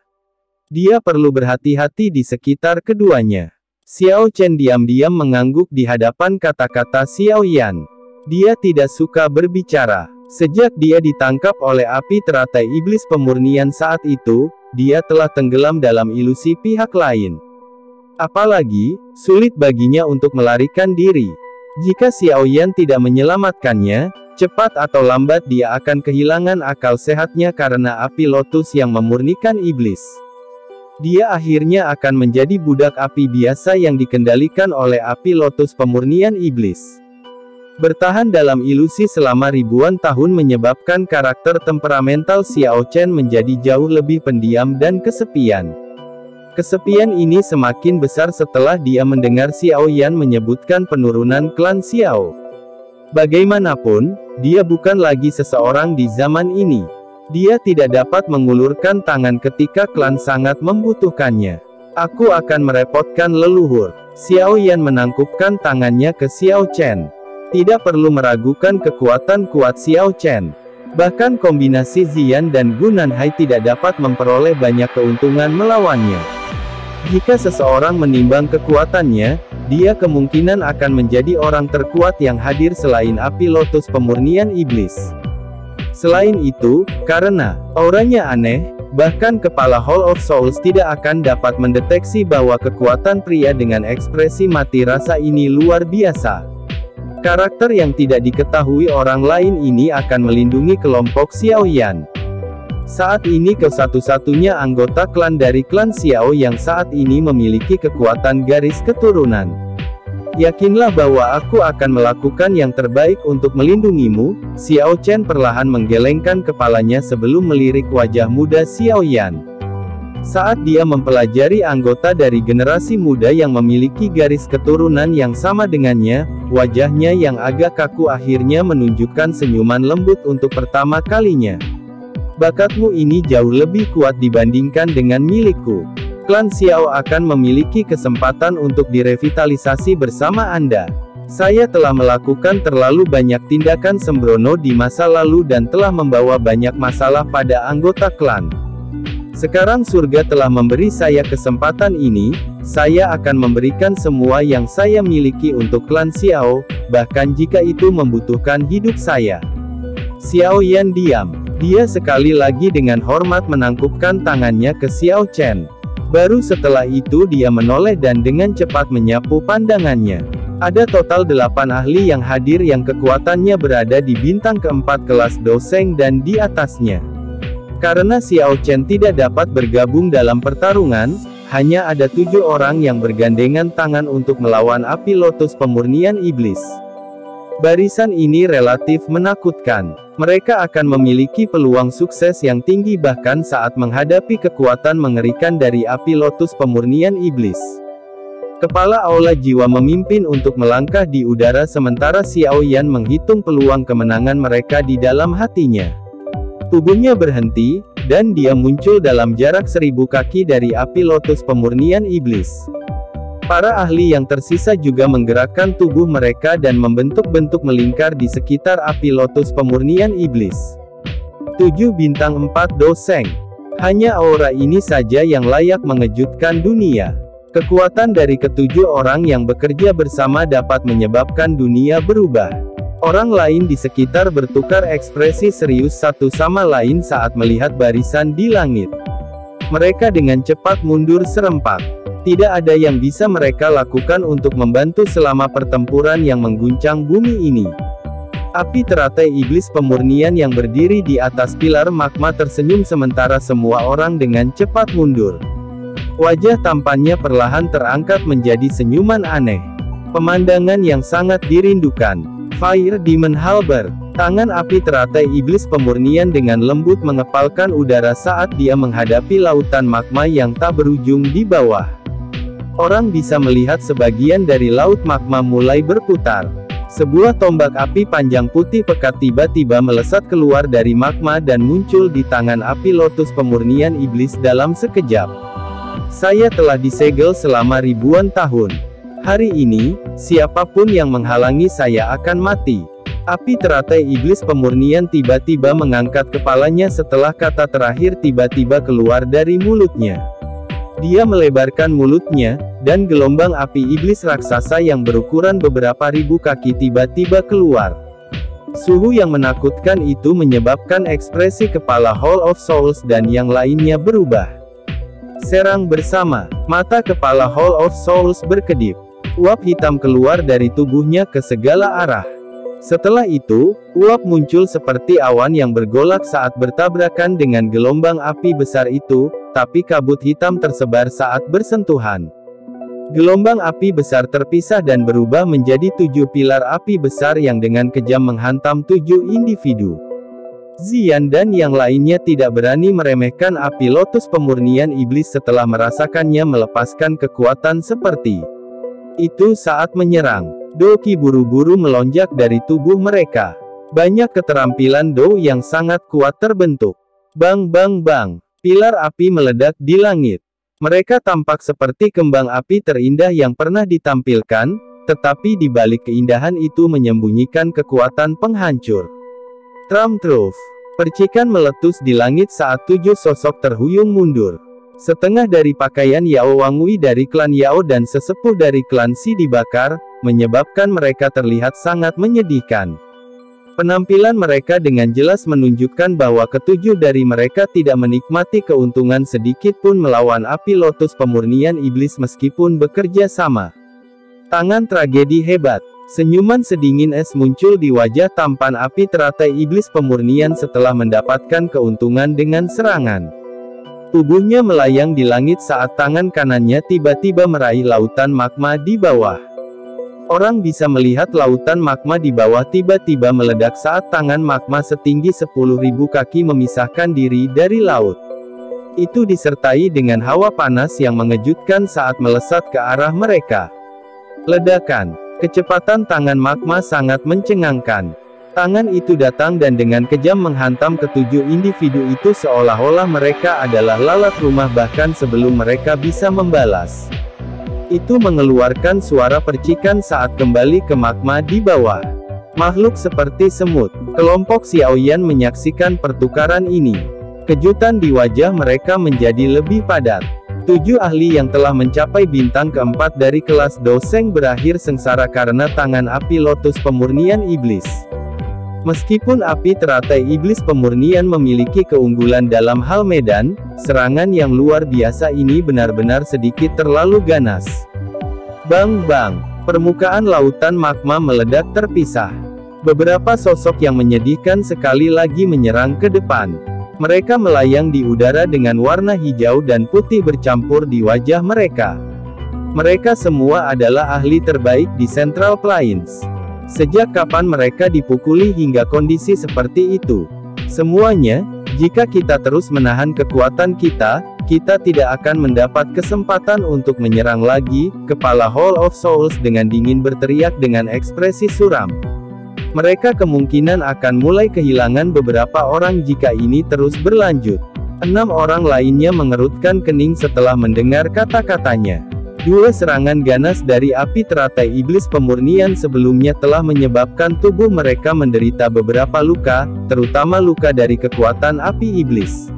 Dia perlu berhati-hati di sekitar keduanya. Xiao Chen diam-diam mengangguk di hadapan kata-kata Xiao Yan. Dia tidak suka berbicara. Sejak dia ditangkap oleh api teratai iblis pemurnian saat itu, dia telah tenggelam dalam ilusi pihak lain. Apalagi, sulit baginya untuk melarikan diri. Jika Xiaoyan tidak menyelamatkannya, cepat atau lambat dia akan kehilangan akal sehatnya karena api lotus yang memurnikan iblis. Dia akhirnya akan menjadi budak api biasa yang dikendalikan oleh api lotus pemurnian iblis. Bertahan dalam ilusi selama ribuan tahun menyebabkan karakter temperamental Xiao Chen menjadi jauh lebih pendiam dan kesepian. Kesepian ini semakin besar setelah dia mendengar Xiao Yan menyebutkan penurunan klan Xiao. Bagaimanapun, dia bukan lagi seseorang di zaman ini. Dia tidak dapat mengulurkan tangan ketika klan sangat membutuhkannya. Aku akan merepotkan leluhur. Xiao Yan menangkupkan tangannya ke Xiao Chen. Tidak perlu meragukan kekuatan kuat Xiao Chen. Bahkan kombinasi Ziyan dan Gunanhai tidak dapat memperoleh banyak keuntungan melawannya. Jika seseorang menimbang kekuatannya, dia kemungkinan akan menjadi orang terkuat yang hadir selain api lotus pemurnian iblis. Selain itu, karena auranya aneh, bahkan kepala Hall of Souls tidak akan dapat mendeteksi bahwa kekuatan pria dengan ekspresi mati rasa ini luar biasa. Karakter yang tidak diketahui orang lain ini akan melindungi kelompok Xiao Yan. Saat ini kau satu-satunya anggota klan dari klan Xiao yang saat ini memiliki kekuatan garis keturunan. Yakinlah bahwa aku akan melakukan yang terbaik untuk melindungimu. Xiao Chen perlahan menggelengkan kepalanya sebelum melirik wajah muda Xiao Yan. Saat dia mempelajari anggota dari generasi muda yang memiliki garis keturunan yang sama dengannya, wajahnya yang agak kaku akhirnya menunjukkan senyuman lembut untuk pertama kalinya. Bakatmu ini jauh lebih kuat dibandingkan dengan milikku. Klan Xiao akan memiliki kesempatan untuk direvitalisasi bersama Anda. Saya telah melakukan terlalu banyak tindakan sembrono di masa lalu dan telah membawa banyak masalah pada anggota klan. Sekarang surga telah memberi saya kesempatan ini, saya akan memberikan semua yang saya miliki untuk klan Xiao, bahkan jika itu membutuhkan hidup saya. Xiao Yan diam. Dia sekali lagi dengan hormat menangkupkan tangannya ke Xiao Chen. Baru setelah itu dia menoleh dan dengan cepat menyapu pandangannya. Ada total 8 ahli yang hadir yang kekuatannya berada di bintang keempat kelas Doseng dan di atasnya. Karena Xiao Chen tidak dapat bergabung dalam pertarungan, hanya ada 7 orang yang bergandengan tangan untuk melawan api lotus pemurnian iblis. Barisan ini relatif menakutkan. Mereka akan memiliki peluang sukses yang tinggi bahkan saat menghadapi kekuatan mengerikan dari api lotus pemurnian iblis. Kepala aula jiwa memimpin untuk melangkah di udara sementara Xiao Yan menghitung peluang kemenangan mereka di dalam hatinya. Tubuhnya berhenti, dan dia muncul dalam jarak 1000 kaki dari api lotus pemurnian iblis. Para ahli yang tersisa juga menggerakkan tubuh mereka dan membentuk-bentuk melingkar di sekitar api lotus pemurnian iblis. 7 bintang 4 Doseng. Hanya aura ini saja yang layak mengejutkan dunia. Kekuatan dari ketujuh orang yang bekerja bersama dapat menyebabkan dunia berubah. Orang lain di sekitar bertukar ekspresi serius satu sama lain saat melihat barisan di langit. Mereka dengan cepat mundur serempak. Tidak ada yang bisa mereka lakukan untuk membantu selama pertempuran yang mengguncang bumi ini. Api teratai iblis pemurnian yang berdiri di atas pilar magma tersenyum sementara semua orang dengan cepat mundur. Wajah tampannya perlahan terangkat menjadi senyuman aneh. Pemandangan yang sangat dirindukan. Fire Demon Halberd. Tangan api teratai iblis pemurnian dengan lembut mengepalkan udara saat dia menghadapi lautan magma yang tak berujung di bawah. Orang bisa melihat sebagian dari laut magma mulai berputar. Sebuah tombak api panjang putih pekat tiba-tiba melesat keluar dari magma dan muncul di tangan api lotus pemurnian iblis dalam sekejap. Saya telah disegel selama ribuan tahun. Hari ini, siapapun yang menghalangi saya akan mati. Api teratai iblis pemurnian tiba-tiba mengangkat kepalanya setelah kata terakhir tiba-tiba keluar dari mulutnya. Dia melebarkan mulutnya, dan gelombang api iblis raksasa yang berukuran beberapa ribu kaki tiba-tiba keluar. Suhu yang menakutkan itu menyebabkan ekspresi kepala Hall of Souls dan yang lainnya berubah. Serang bersama, mata kepala Hall of Souls berkedip. Uap hitam keluar dari tubuhnya ke segala arah. Setelah itu, uap muncul seperti awan yang bergolak saat bertabrakan dengan gelombang api besar itu, tapi kabut hitam tersebar saat bersentuhan. Gelombang api besar terpisah dan berubah menjadi 7 pilar api besar yang dengan kejam menghantam 7 individu. Xian dan yang lainnya tidak berani meremehkan api lotus pemurnian iblis setelah merasakannya melepaskan kekuatan seperti itu saat menyerang. Do Qi buru-buru melonjak dari tubuh mereka. Banyak keterampilan Do yang sangat kuat terbentuk. Bang bang bang, pilar api meledak di langit. Mereka tampak seperti kembang api terindah yang pernah ditampilkan, tetapi di balik keindahan itu menyembunyikan kekuatan penghancur. Tram-truf. Percikan meletus di langit saat 7 sosok terhuyung mundur. Setengah dari pakaian Yao Wangui dari klan Yao dan sesepuh dari klan Si dibakar, menyebabkan mereka terlihat sangat menyedihkan. Penampilan mereka dengan jelas menunjukkan bahwa ketujuh dari mereka tidak menikmati keuntungan sedikit pun melawan api lotus pemurnian iblis meskipun bekerja sama. Tangan tragedi hebat. Senyuman sedingin es muncul di wajah tampan api teratai iblis pemurnian setelah mendapatkan keuntungan dengan serangan. Tubuhnya melayang di langit saat tangan kanannya tiba-tiba meraih lautan magma di bawah. Orang bisa melihat lautan magma di bawah tiba-tiba meledak saat tangan magma setinggi 10.000 kaki memisahkan diri dari laut. Itu disertai dengan hawa panas yang mengejutkan saat melesat ke arah mereka. Ledakan. Kecepatan tangan magma sangat mencengangkan. Tangan itu datang dan dengan kejam menghantam ketujuh individu itu seolah-olah mereka adalah lalat rumah bahkan sebelum mereka bisa membalas. Itu mengeluarkan suara percikan saat kembali ke magma di bawah. Makhluk seperti semut. Kelompok Xiaoyan menyaksikan pertukaran ini. Kejutan di wajah mereka menjadi lebih padat. 7 ahli yang telah mencapai bintang keempat dari kelas Doseng berakhir sengsara karena tangan api lotus pemurnian iblis. Meskipun api teratai iblis pemurnian memiliki keunggulan dalam hal medan, serangan yang luar biasa ini benar-benar sedikit terlalu ganas. Bang bang, permukaan lautan magma meledak terpisah. Beberapa sosok yang menyedihkan sekali lagi menyerang ke depan. Mereka melayang di udara dengan warna hijau dan putih bercampur di wajah mereka. Mereka semua adalah ahli terbaik di Central Plains. Sejak kapan mereka dipukuli hingga kondisi seperti itu? Semuanya, jika kita terus menahan kekuatan kita, kita tidak akan mendapat kesempatan untuk menyerang lagi. Kepala Hall of Souls dengan dingin berteriak dengan ekspresi suram. Mereka kemungkinan akan mulai kehilangan beberapa orang jika ini terus berlanjut. 6 orang lainnya mengerutkan kening setelah mendengar kata-katanya. 2 serangan ganas dari api teratai iblis pemurnian sebelumnya telah menyebabkan tubuh mereka menderita beberapa luka, terutama luka dari kekuatan api iblis.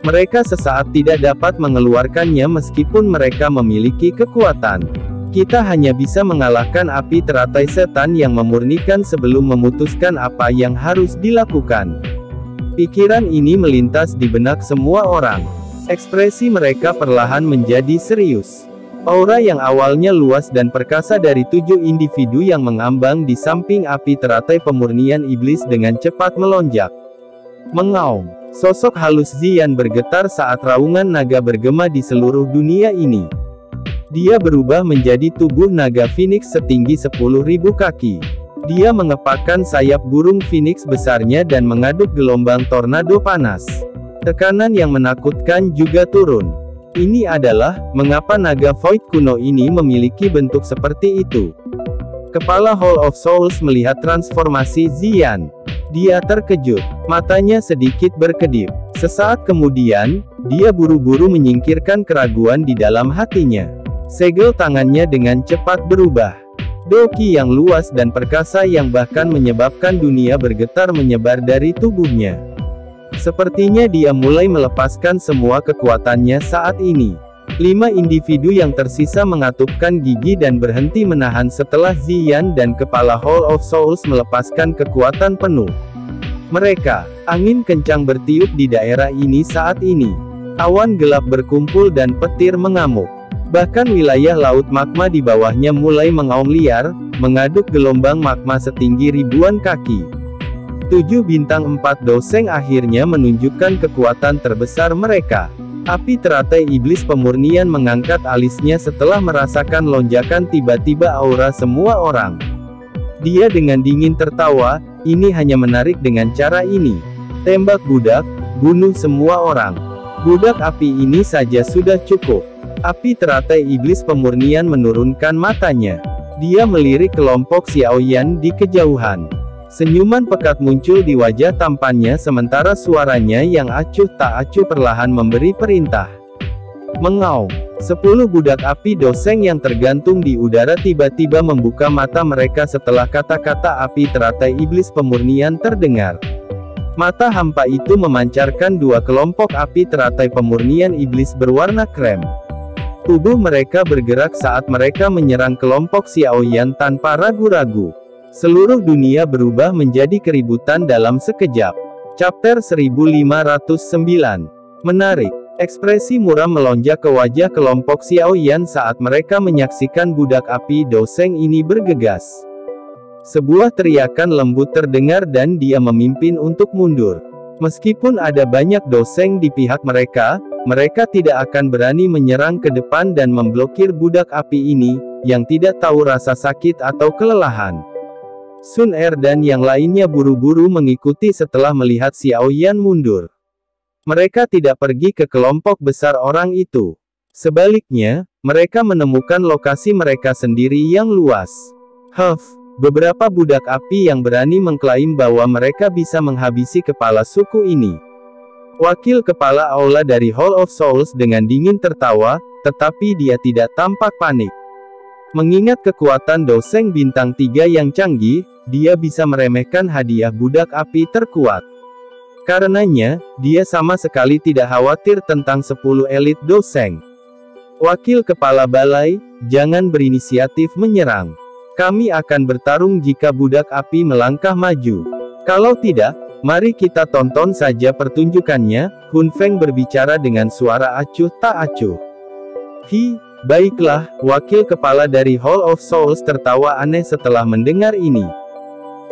Mereka sesaat tidak dapat mengeluarkannya meskipun mereka memiliki kekuatan. Kita hanya bisa mengalahkan api teratai setan yang memurnikan sebelum memutuskan apa yang harus dilakukan. Pikiran ini melintas di benak semua orang. Ekspresi mereka perlahan menjadi serius. Aura yang awalnya luas dan perkasa dari 7 individu yang mengambang di samping api teratai pemurnian iblis dengan cepat melonjak. Mengaum. Sosok halus Xian bergetar saat raungan naga bergema di seluruh dunia ini. Dia berubah menjadi tubuh naga Phoenix setinggi 10.000 kaki. Dia mengepakkan sayap burung Phoenix besarnya dan mengaduk gelombang tornado panas. Tekanan yang menakutkan juga turun. Ini adalah, mengapa naga Void kuno ini memiliki bentuk seperti itu. Kepala Hall of Souls melihat transformasi Xian. Dia terkejut. Matanya sedikit berkedip. Sesaat kemudian, dia buru-buru menyingkirkan keraguan di dalam hatinya. Segel tangannya dengan cepat berubah. Do Qi yang luas dan perkasa yang bahkan menyebabkan dunia bergetar menyebar dari tubuhnya. Sepertinya dia mulai melepaskan semua kekuatannya saat ini. 5 individu yang tersisa mengatupkan gigi dan berhenti menahan setelah Ziyan dan kepala Hall of Souls melepaskan kekuatan penuh. Mereka, angin kencang bertiup di daerah ini saat ini. Awan gelap berkumpul dan petir mengamuk. Bahkan wilayah laut magma di bawahnya mulai mengaum liar, mengaduk gelombang magma setinggi ribuan kaki. 7 bintang 4 Doseng akhirnya menunjukkan kekuatan terbesar mereka. Api teratai iblis pemurnian mengangkat alisnya setelah merasakan lonjakan tiba-tiba aura semua orang. Dia dengan dingin tertawa, ini hanya menarik dengan cara ini. Tembak budak, bunuh semua orang. Budak api ini saja sudah cukup. Api teratai iblis pemurnian menurunkan matanya. Dia melirik kelompok Xiaoyan di kejauhan. Senyuman pekat muncul di wajah tampannya sementara suaranya yang acuh tak acuh perlahan memberi perintah. Mengaum. 10 budak api Doseng yang tergantung di udara tiba-tiba membuka mata mereka setelah kata-kata api teratai iblis pemurnian terdengar. Mata hampa itu memancarkan 2 kelompok api teratai pemurnian iblis berwarna krem. Tubuh mereka bergerak saat mereka menyerang kelompok Xiaoyan tanpa ragu-ragu. Seluruh dunia berubah menjadi keributan dalam sekejap. Chapter 1509. Menarik. Ekspresi muram melonjak ke wajah kelompok Xiaoyan saat mereka menyaksikan budak api Doseng ini bergegas. Sebuah teriakan lembut terdengar dan dia memimpin untuk mundur. Meskipun ada banyak Doseng di pihak mereka, mereka tidak akan berani menyerang ke depan dan memblokir budak api ini, yang tidak tahu rasa sakit atau kelelahan. Sun Er dan yang lainnya buru-buru mengikuti setelah melihat Xiaoyan mundur. Mereka tidak pergi ke kelompok besar orang itu. Sebaliknya, mereka menemukan lokasi mereka sendiri yang luas. Beberapa budak api yang berani mengklaim bahwa mereka bisa menghabisi kepala suku ini. Wakil kepala aula dari Hall of Souls dengan dingin tertawa, tetapi dia tidak tampak panik. Mengingat kekuatan Doseng bintang 3 yang canggih, dia bisa meremehkan hadiah budak api terkuat. Karenanya, dia sama sekali tidak khawatir tentang 10 elit Doseng. Wakil kepala balai, jangan berinisiatif menyerang. Kami akan bertarung jika budak api melangkah maju. Kalau tidak, mari kita tonton saja pertunjukannya, Hun Feng berbicara dengan suara acuh tak acuh. Baiklah, wakil kepala dari Hall of Souls tertawa aneh setelah mendengar ini.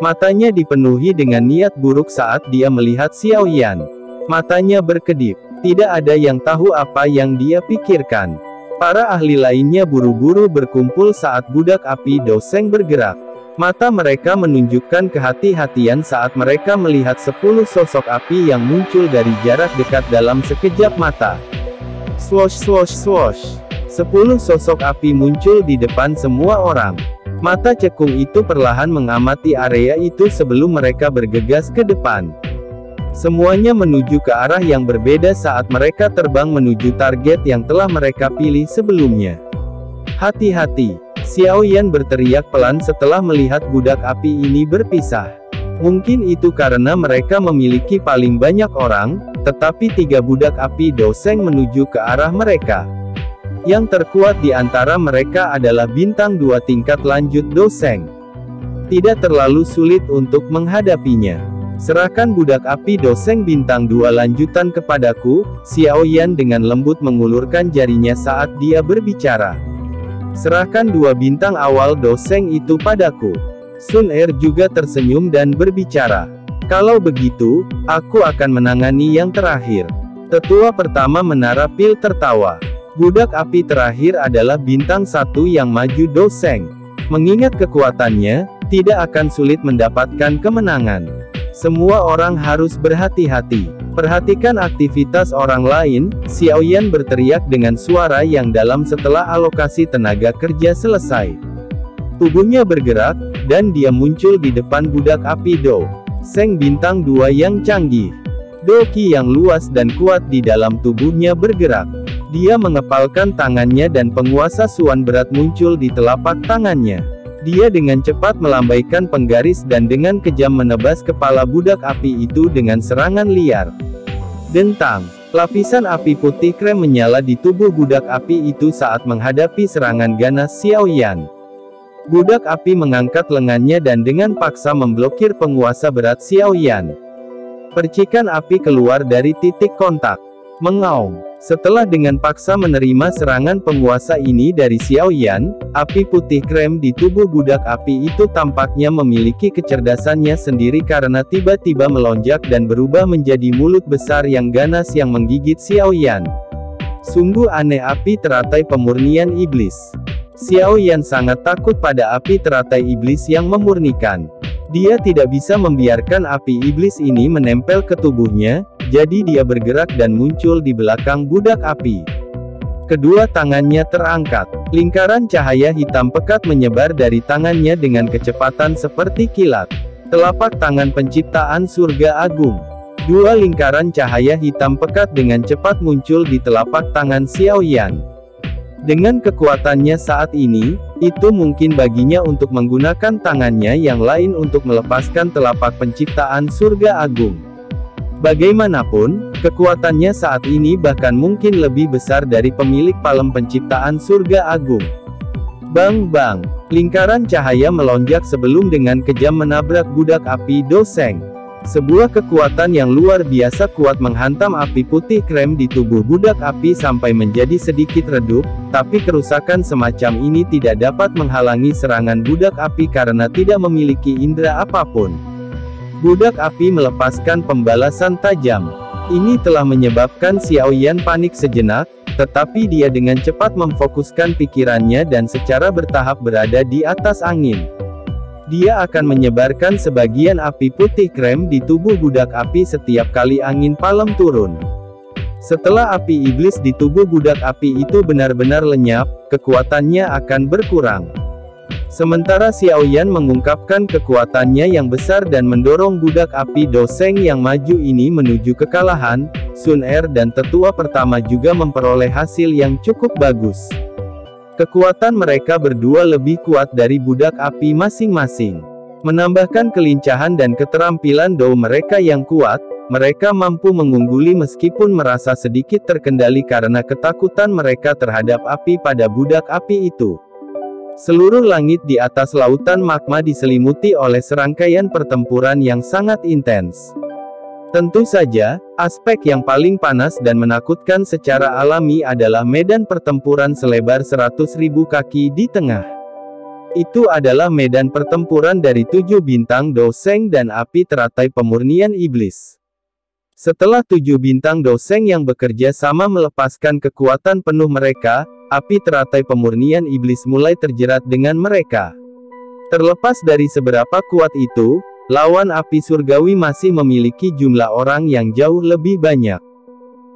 Matanya dipenuhi dengan niat buruk saat dia melihat Xiaoyan. Matanya berkedip. Tidak ada yang tahu apa yang dia pikirkan. Para ahli lainnya buru-buru berkumpul saat budak api Doseng bergerak. Mata mereka menunjukkan kehati-hatian saat mereka melihat 10 sosok api yang muncul dari jarak dekat dalam sekejap mata. Swosh swosh swosh. 10 sosok api muncul di depan semua orang. Mata cekung itu perlahan mengamati area itu sebelum mereka bergegas ke depan. Semuanya menuju ke arah yang berbeda saat mereka terbang menuju target yang telah mereka pilih sebelumnya. Hati-hati, Xiaoyan berteriak pelan setelah melihat budak api ini berpisah. Mungkin itu karena mereka memiliki paling banyak orang, tetapi 3 budak api Doseng menuju ke arah mereka. Yang terkuat di antara mereka adalah bintang 2 tingkat lanjut Doseng. Tidak terlalu sulit untuk menghadapinya. Serahkan budak api Doseng bintang 2 lanjutan kepadaku, Xiaoyan dengan lembut mengulurkan jarinya saat dia berbicara. Serahkan 2 bintang awal Doseng itu padaku. Sun Er juga tersenyum dan berbicara. Kalau begitu, aku akan menangani yang terakhir. Tetua pertama Menara Pil tertawa. Budak api terakhir adalah bintang 1 yang maju Doseng. Mengingat kekuatannya, tidak akan sulit mendapatkan kemenangan. Semua orang harus berhati-hati. Perhatikan aktivitas orang lain, Xiaoyan berteriak dengan suara yang dalam setelah alokasi tenaga kerja selesai. Tubuhnya bergerak, dan dia muncul di depan budak api Doseng bintang 2 yang canggih. Doki yang luas dan kuat di dalam tubuhnya bergerak. Dia mengepalkan tangannya dan penguasa Suan berat muncul di telapak tangannya. Dia dengan cepat melambaikan penggaris dan dengan kejam menebas kepala budak api itu dengan serangan liar. Dentang. Lapisan api putih krem menyala di tubuh budak api itu saat menghadapi serangan ganas Xiaoyan. Budak api mengangkat lengannya dan dengan paksa memblokir penguasa berat Xiaoyan. Percikan api keluar dari titik kontak. Mengaum. Setelah dengan paksa menerima serangan penguasa ini dari Xiaoyan, api putih krem di tubuh budak api itu tampaknya memiliki kecerdasannya sendiri karena tiba-tiba melonjak dan berubah menjadi mulut besar yang ganas yang menggigit Xiaoyan. Sungguh aneh api teratai pemurnian iblis. Xiaoyan sangat takut pada api teratai iblis yang memurnikan. Dia tidak bisa membiarkan api iblis ini menempel ke tubuhnya, jadi dia bergerak dan muncul di belakang budak api. Kedua tangannya terangkat. Lingkaran cahaya hitam pekat menyebar dari tangannya dengan kecepatan seperti kilat. Telapak tangan penciptaan surga agung. Dua lingkaran cahaya hitam pekat dengan cepat muncul di telapak tangan Xiaoyan. Dengan kekuatannya saat ini, itu mungkin baginya untuk menggunakan tangannya yang lain untuk melepaskan telapak penciptaan surga agung. Bagaimanapun, kekuatannya saat ini bahkan mungkin lebih besar dari pemilik palem penciptaan surga agung. Bang-bang, lingkaran cahaya melonjak sebelum dengan kejam menabrak budak api Do Sheng. Sebuah kekuatan yang luar biasa kuat menghantam api putih krem di tubuh budak api sampai menjadi sedikit redup, tapi kerusakan semacam ini tidak dapat menghalangi serangan budak api karena tidak memiliki indera apapun. Budak api melepaskan pembalasan tajam. Ini telah menyebabkan Xiaoyan panik sejenak, tetapi dia dengan cepat memfokuskan pikirannya dan secara bertahap berada di atas angin. Dia akan menyebarkan sebagian api putih krem di tubuh budak api setiap kali angin palem turun. Setelah api iblis di tubuh budak api itu benar-benar lenyap, kekuatannya akan berkurang. Sementara Xiaoyan mengungkapkan kekuatannya yang besar dan mendorong budak api Do Sheng yang maju ini menuju kekalahan, Sun Er dan tetua pertama juga memperoleh hasil yang cukup bagus. Kekuatan mereka berdua lebih kuat dari budak api masing-masing. Menambahkan kelincahan dan keterampilan Do mereka yang kuat, mereka mampu mengungguli meskipun merasa sedikit terkendali karena ketakutan mereka terhadap api pada budak api itu. Seluruh langit di atas lautan magma diselimuti oleh serangkaian pertempuran yang sangat intens. Tentu saja, aspek yang paling panas dan menakutkan secara alami adalah medan pertempuran selebar 100.000 kaki di tengah. Itu adalah medan pertempuran dari 7 bintang Do Sheng dan api teratai pemurnian iblis. Setelah 7 bintang Do Sheng yang bekerja sama melepaskan kekuatan penuh mereka, api teratai pemurnian iblis mulai terjerat dengan mereka. Terlepas dari seberapa kuat itu, lawan api surgawi masih memiliki jumlah orang yang jauh lebih banyak.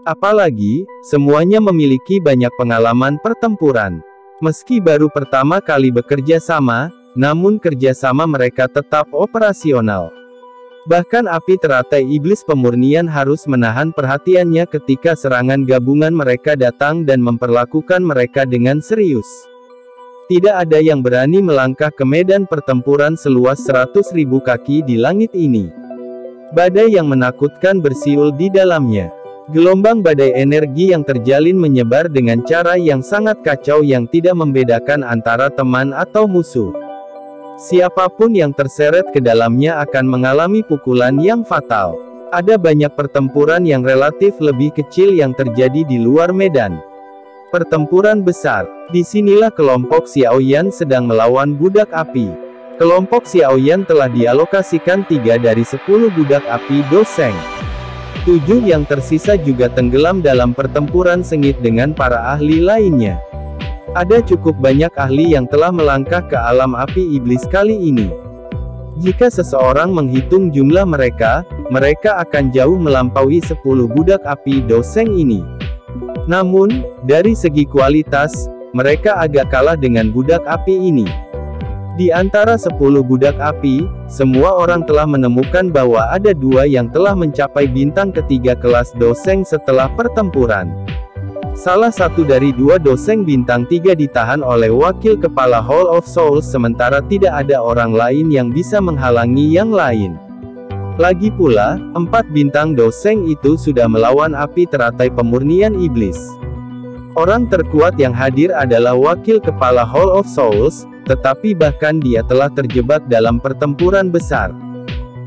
Apalagi, semuanya memiliki banyak pengalaman pertempuran. Meski baru pertama kali bekerja sama, namun kerjasama mereka tetap operasional. Bahkan api teratai iblis pemurnian harus menahan perhatiannya ketika serangan gabungan mereka datang dan memperlakukan mereka dengan serius. Tidak ada yang berani melangkah ke medan pertempuran seluas 100.000 kaki di langit ini. Badai yang menakutkan bersiul di dalamnya. Gelombang badai energi yang terjalin menyebar dengan cara yang sangat kacau yang tidak membedakan antara teman atau musuh. Siapapun yang terseret ke dalamnya akan mengalami pukulan yang fatal. Ada banyak pertempuran yang relatif lebih kecil yang terjadi di luar medan pertempuran besar. Disinilah kelompok Xiaoyan sedang melawan budak api. Kelompok Xiaoyan telah dialokasikan 3 dari 10 budak api Do Sheng. 7 yang tersisa juga tenggelam dalam pertempuran sengit dengan para ahli lainnya. Ada cukup banyak ahli yang telah melangkah ke alam api iblis kali ini. Jika seseorang menghitung jumlah mereka, mereka akan jauh melampaui 10 budak api Do Sheng ini. Namun, dari segi kualitas, mereka agak kalah dengan budak api ini. Di antara 10 budak api, semua orang telah menemukan bahwa ada 2 yang telah mencapai bintang ketiga kelas Do Sheng setelah pertempuran. Salah satu dari 2 Do Sheng bintang 3 ditahan oleh wakil kepala Hall of Souls sementara tidak ada orang lain yang bisa menghalangi yang lain. Lagi pula, 4 bintang doseng itu sudah melawan api teratai pemurnian iblis. Orang terkuat yang hadir adalah wakil kepala Hall of Souls, tetapi bahkan dia telah terjebak dalam pertempuran besar.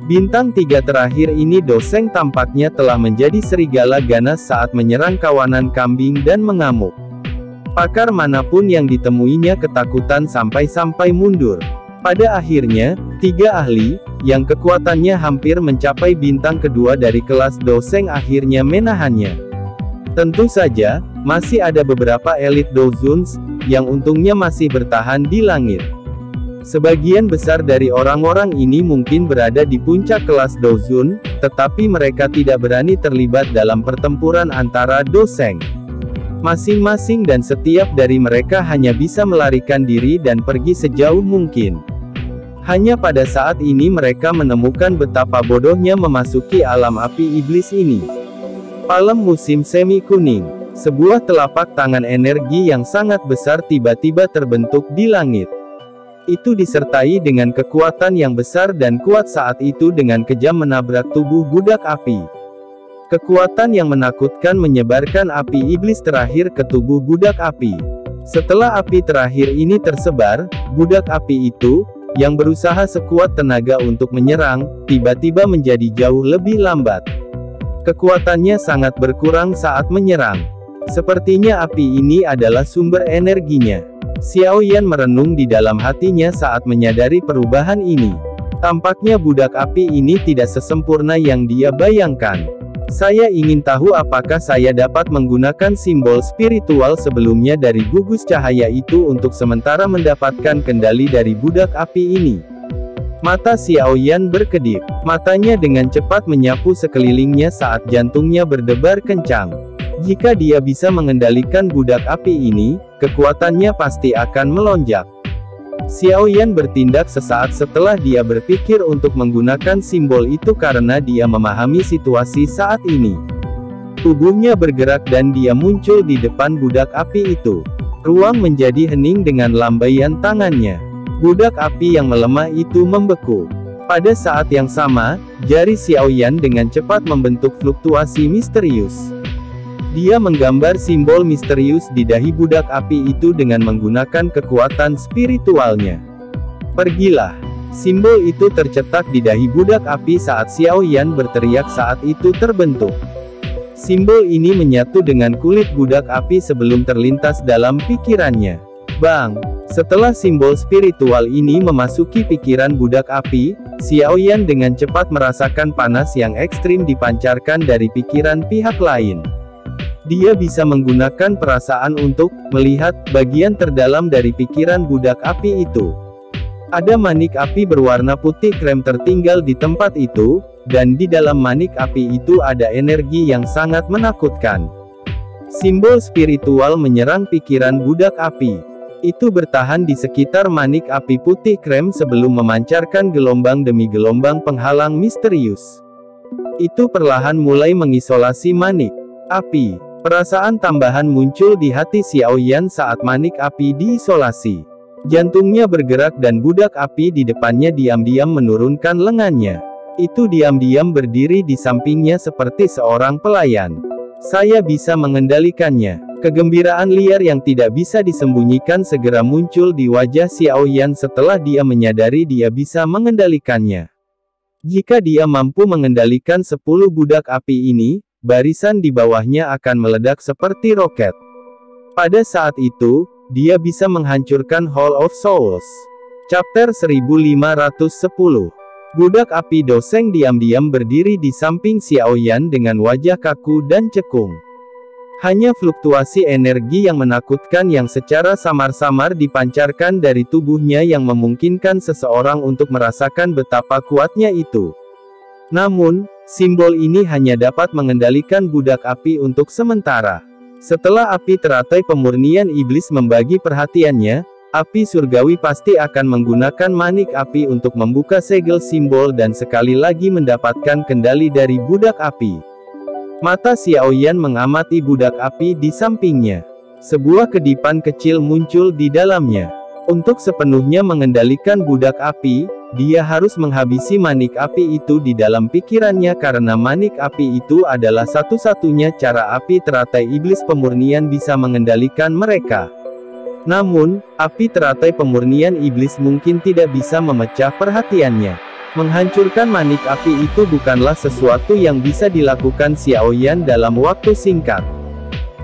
Bintang 3 terakhir ini doseng tampaknya telah menjadi serigala ganas saat menyerang kawanan kambing dan mengamuk. Pakar manapun yang ditemuinya ketakutan sampai-sampai mundur. Pada akhirnya, 3 ahli, yang kekuatannya hampir mencapai bintang kedua dari kelas doseng akhirnya menahannya. Tentu saja, masih ada beberapa elit dozuns, yang untungnya masih bertahan di langit. Sebagian besar dari orang-orang ini mungkin berada di puncak kelas dozun, tetapi mereka tidak berani terlibat dalam pertempuran antara doseng. Masing-masing dan setiap dari mereka hanya bisa melarikan diri dan pergi sejauh mungkin. Hanya pada saat ini mereka menemukan betapa bodohnya memasuki alam api iblis ini. Palem musim semi kuning. Sebuah telapak tangan energi yang sangat besar tiba-tiba terbentuk di langit. Itu disertai dengan kekuatan yang besar dan kuat saat itu dengan kejam menabrak tubuh budak api. Kekuatan yang menakutkan menyebarkan api iblis terakhir ke tubuh budak api. Setelah api terakhir ini tersebar, budak api itu, yang berusaha sekuat tenaga untuk menyerang, tiba-tiba menjadi jauh lebih lambat. Kekuatannya sangat berkurang saat menyerang. Sepertinya api ini adalah sumber energinya. Xiao Yan merenung di dalam hatinya saat menyadari perubahan ini. Tampaknya budak api ini tidak sesempurna yang dia bayangkan. Saya ingin tahu apakah saya dapat menggunakan simbol spiritual sebelumnya dari gugus cahaya itu untuk sementara mendapatkan kendali dari budak api ini. Mata Xiao Yan berkedip. Matanya dengan cepat menyapu sekelilingnya saat jantungnya berdebar kencang. Jika dia bisa mengendalikan budak api ini, kekuatannya pasti akan melonjak. Xiao Yan bertindak sesaat setelah dia berpikir untuk menggunakan simbol itu karena dia memahami situasi saat ini. Tubuhnya bergerak dan dia muncul di depan budak api itu. Ruang menjadi hening dengan lambaian tangannya. Budak api yang melemah itu membeku. Pada saat yang sama, jari Xiao Yan dengan cepat membentuk fluktuasi misterius. Dia menggambar simbol misterius di dahi budak api itu dengan menggunakan kekuatan spiritualnya. Pergilah. Simbol itu tercetak di dahi budak api saat Xiao Yan berteriak saat itu terbentuk. Simbol ini menyatu dengan kulit budak api sebelum terlintas dalam pikirannya. Bang! Setelah simbol spiritual ini memasuki pikiran budak api, Xiao Yan dengan cepat merasakan panas yang ekstrim dipancarkan dari pikiran pihak lain. Dia bisa menggunakan perasaan untuk melihat bagian terdalam dari pikiran budak api itu. Ada manik api berwarna putih krem tertinggal di tempat itu, dan di dalam manik api itu ada energi yang sangat menakutkan. Simbol spiritual menyerang pikiran budak api. Itu bertahan di sekitar manik api putih krem sebelum memancarkan gelombang demi gelombang penghalang misterius. Itu perlahan mulai mengisolasi manik api. Perasaan tambahan muncul di hati Xiao Yan saat manik api diisolasi. Jantungnya bergerak dan budak api di depannya diam-diam menurunkan lengannya. Itu diam-diam berdiri di sampingnya seperti seorang pelayan. Saya bisa mengendalikannya. Kegembiraan liar yang tidak bisa disembunyikan segera muncul di wajah Xiao Yan setelah dia menyadari dia bisa mengendalikannya. Jika dia mampu mengendalikan 10 budak api ini, barisan di bawahnya akan meledak seperti roket. Pada saat itu, dia bisa menghancurkan Hall of Souls. Chapter 1510. Budak api doseng diam-diam berdiri di samping Xiao Yan dengan wajah kaku dan cekung. Hanya fluktuasi energi yang menakutkan yang secara samar-samar dipancarkan dari tubuhnya yang memungkinkan seseorang untuk merasakan betapa kuatnya itu. Namun, simbol ini hanya dapat mengendalikan budak api untuk sementara. Setelah api teratai pemurnian iblis membagi perhatiannya, api surgawi pasti akan menggunakan manik api untuk membuka segel simbol dan sekali lagi mendapatkan kendali dari budak api. Mata Xiao Yan mengamati budak api di sampingnya. Sebuah kedipan kecil muncul di dalamnya. Untuk sepenuhnya mengendalikan budak api, dia harus menghabisi manik api itu di dalam pikirannya karena manik api itu adalah satu-satunya cara api teratai iblis pemurnian bisa mengendalikan mereka. Namun, api teratai pemurnian iblis mungkin tidak bisa memecah perhatiannya. Menghancurkan manik api itu bukanlah sesuatu yang bisa dilakukan Xiaoyan dalam waktu singkat.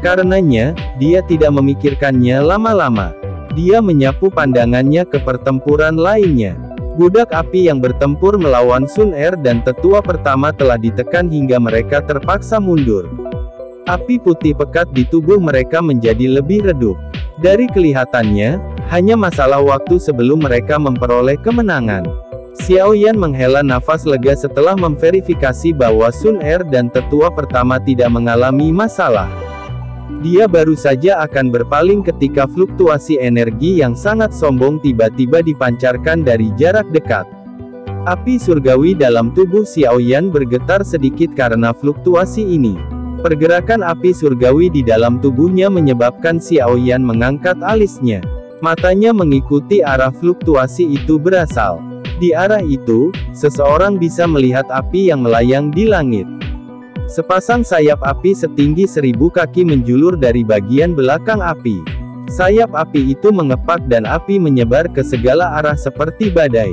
Karenanya, dia tidak memikirkannya lama-lama. Dia menyapu pandangannya ke pertempuran lainnya. Budak api yang bertempur melawan Sun Er dan tetua pertama telah ditekan hingga mereka terpaksa mundur. Api putih pekat di tubuh mereka menjadi lebih redup. Dari kelihatannya, hanya masalah waktu sebelum mereka memperoleh kemenangan. Xiaoyan menghela nafas lega setelah memverifikasi bahwa Sun Er dan tetua pertama tidak mengalami masalah. Dia baru saja akan berpaling ketika fluktuasi energi yang sangat sombong tiba-tiba dipancarkan dari jarak dekat. Api surgawi dalam tubuh Xiaoyan bergetar sedikit karena fluktuasi ini. Pergerakan api surgawi di dalam tubuhnya menyebabkan Xiaoyan mengangkat alisnya. Matanya mengikuti arah fluktuasi itu berasal. Di arah itu, seseorang bisa melihat api yang melayang di langit. Sepasang sayap api setinggi 1000 kaki menjulur dari bagian belakang api. Sayap api itu mengepak dan api menyebar ke segala arah seperti badai.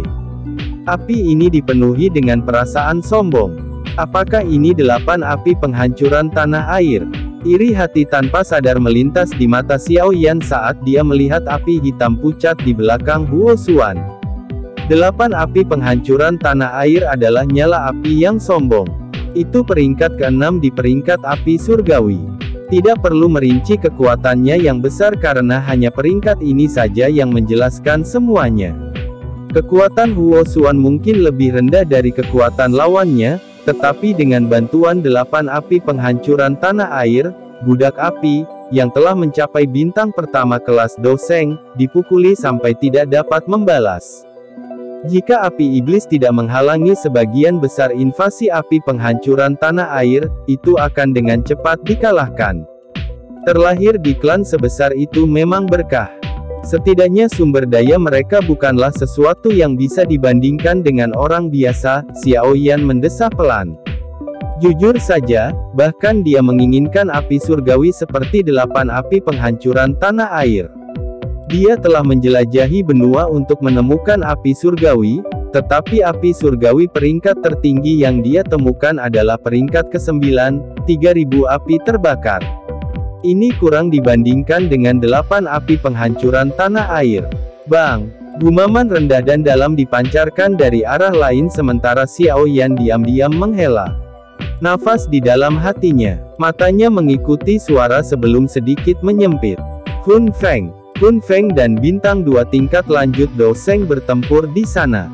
Api ini dipenuhi dengan perasaan sombong. Apakah ini 8 api penghancuran tanah air? Iri hati tanpa sadar melintas di mata Xiaoyan saat dia melihat api hitam pucat di belakang Huo Xuan. 8 api penghancuran tanah air adalah nyala api yang sombong. Itu peringkat ke-6 di peringkat api surgawi. Tidak perlu merinci kekuatannya yang besar karena hanya peringkat ini saja yang menjelaskan semuanya. Kekuatan Huo Xuan mungkin lebih rendah dari kekuatan lawannya, tetapi dengan bantuan 8 api penghancuran tanah air, budak api, yang telah mencapai bintang pertama kelas Doseng, dipukuli sampai tidak dapat membalas. Jika api iblis tidak menghalangi sebagian besar invasi api penghancuran tanah air, itu akan dengan cepat dikalahkan. Terlahir di klan sebesar itu memang berkah. Setidaknya sumber daya mereka bukanlah sesuatu yang bisa dibandingkan dengan orang biasa, Xiaoyan mendesah pelan. Jujur saja, bahkan dia menginginkan api surgawi seperti 8 api penghancuran tanah air. Dia telah menjelajahi benua untuk menemukan api surgawi, tetapi api surgawi peringkat tertinggi yang dia temukan adalah peringkat ke-9, 3000 api terbakar. Ini kurang dibandingkan dengan 8 api penghancuran tanah air. Bang! Gumaman rendah dan dalam dipancarkan dari arah lain sementara Xiaoyan diam-diam menghela nafas di dalam hatinya. Matanya mengikuti suara sebelum sedikit menyempit. Hun Feng dan bintang 2 tingkat lanjut Doseng bertempur di sana.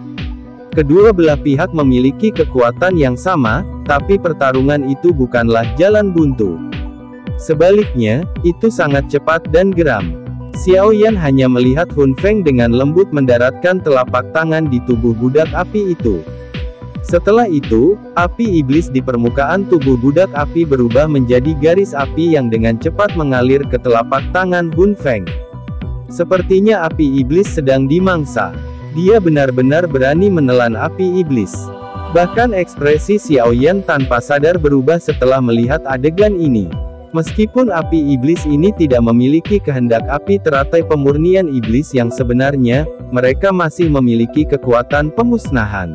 Kedua belah pihak memiliki kekuatan yang sama, tapi pertarungan itu bukanlah jalan buntu. Sebaliknya, itu sangat cepat dan geram. Xiaoyan hanya melihat Hun Feng dengan lembut mendaratkan telapak tangan di tubuh budak api itu. Setelah itu, api iblis di permukaan tubuh budak api berubah menjadi garis api yang dengan cepat mengalir ke telapak tangan Hun Feng. Sepertinya api iblis sedang dimangsa. Dia benar-benar berani menelan api iblis. Bahkan ekspresi Xiaoyan tanpa sadar berubah setelah melihat adegan ini. Meskipun api iblis ini tidak memiliki kehendak api teratai pemurnian iblis yang sebenarnya, mereka masih memiliki kekuatan pemusnahan.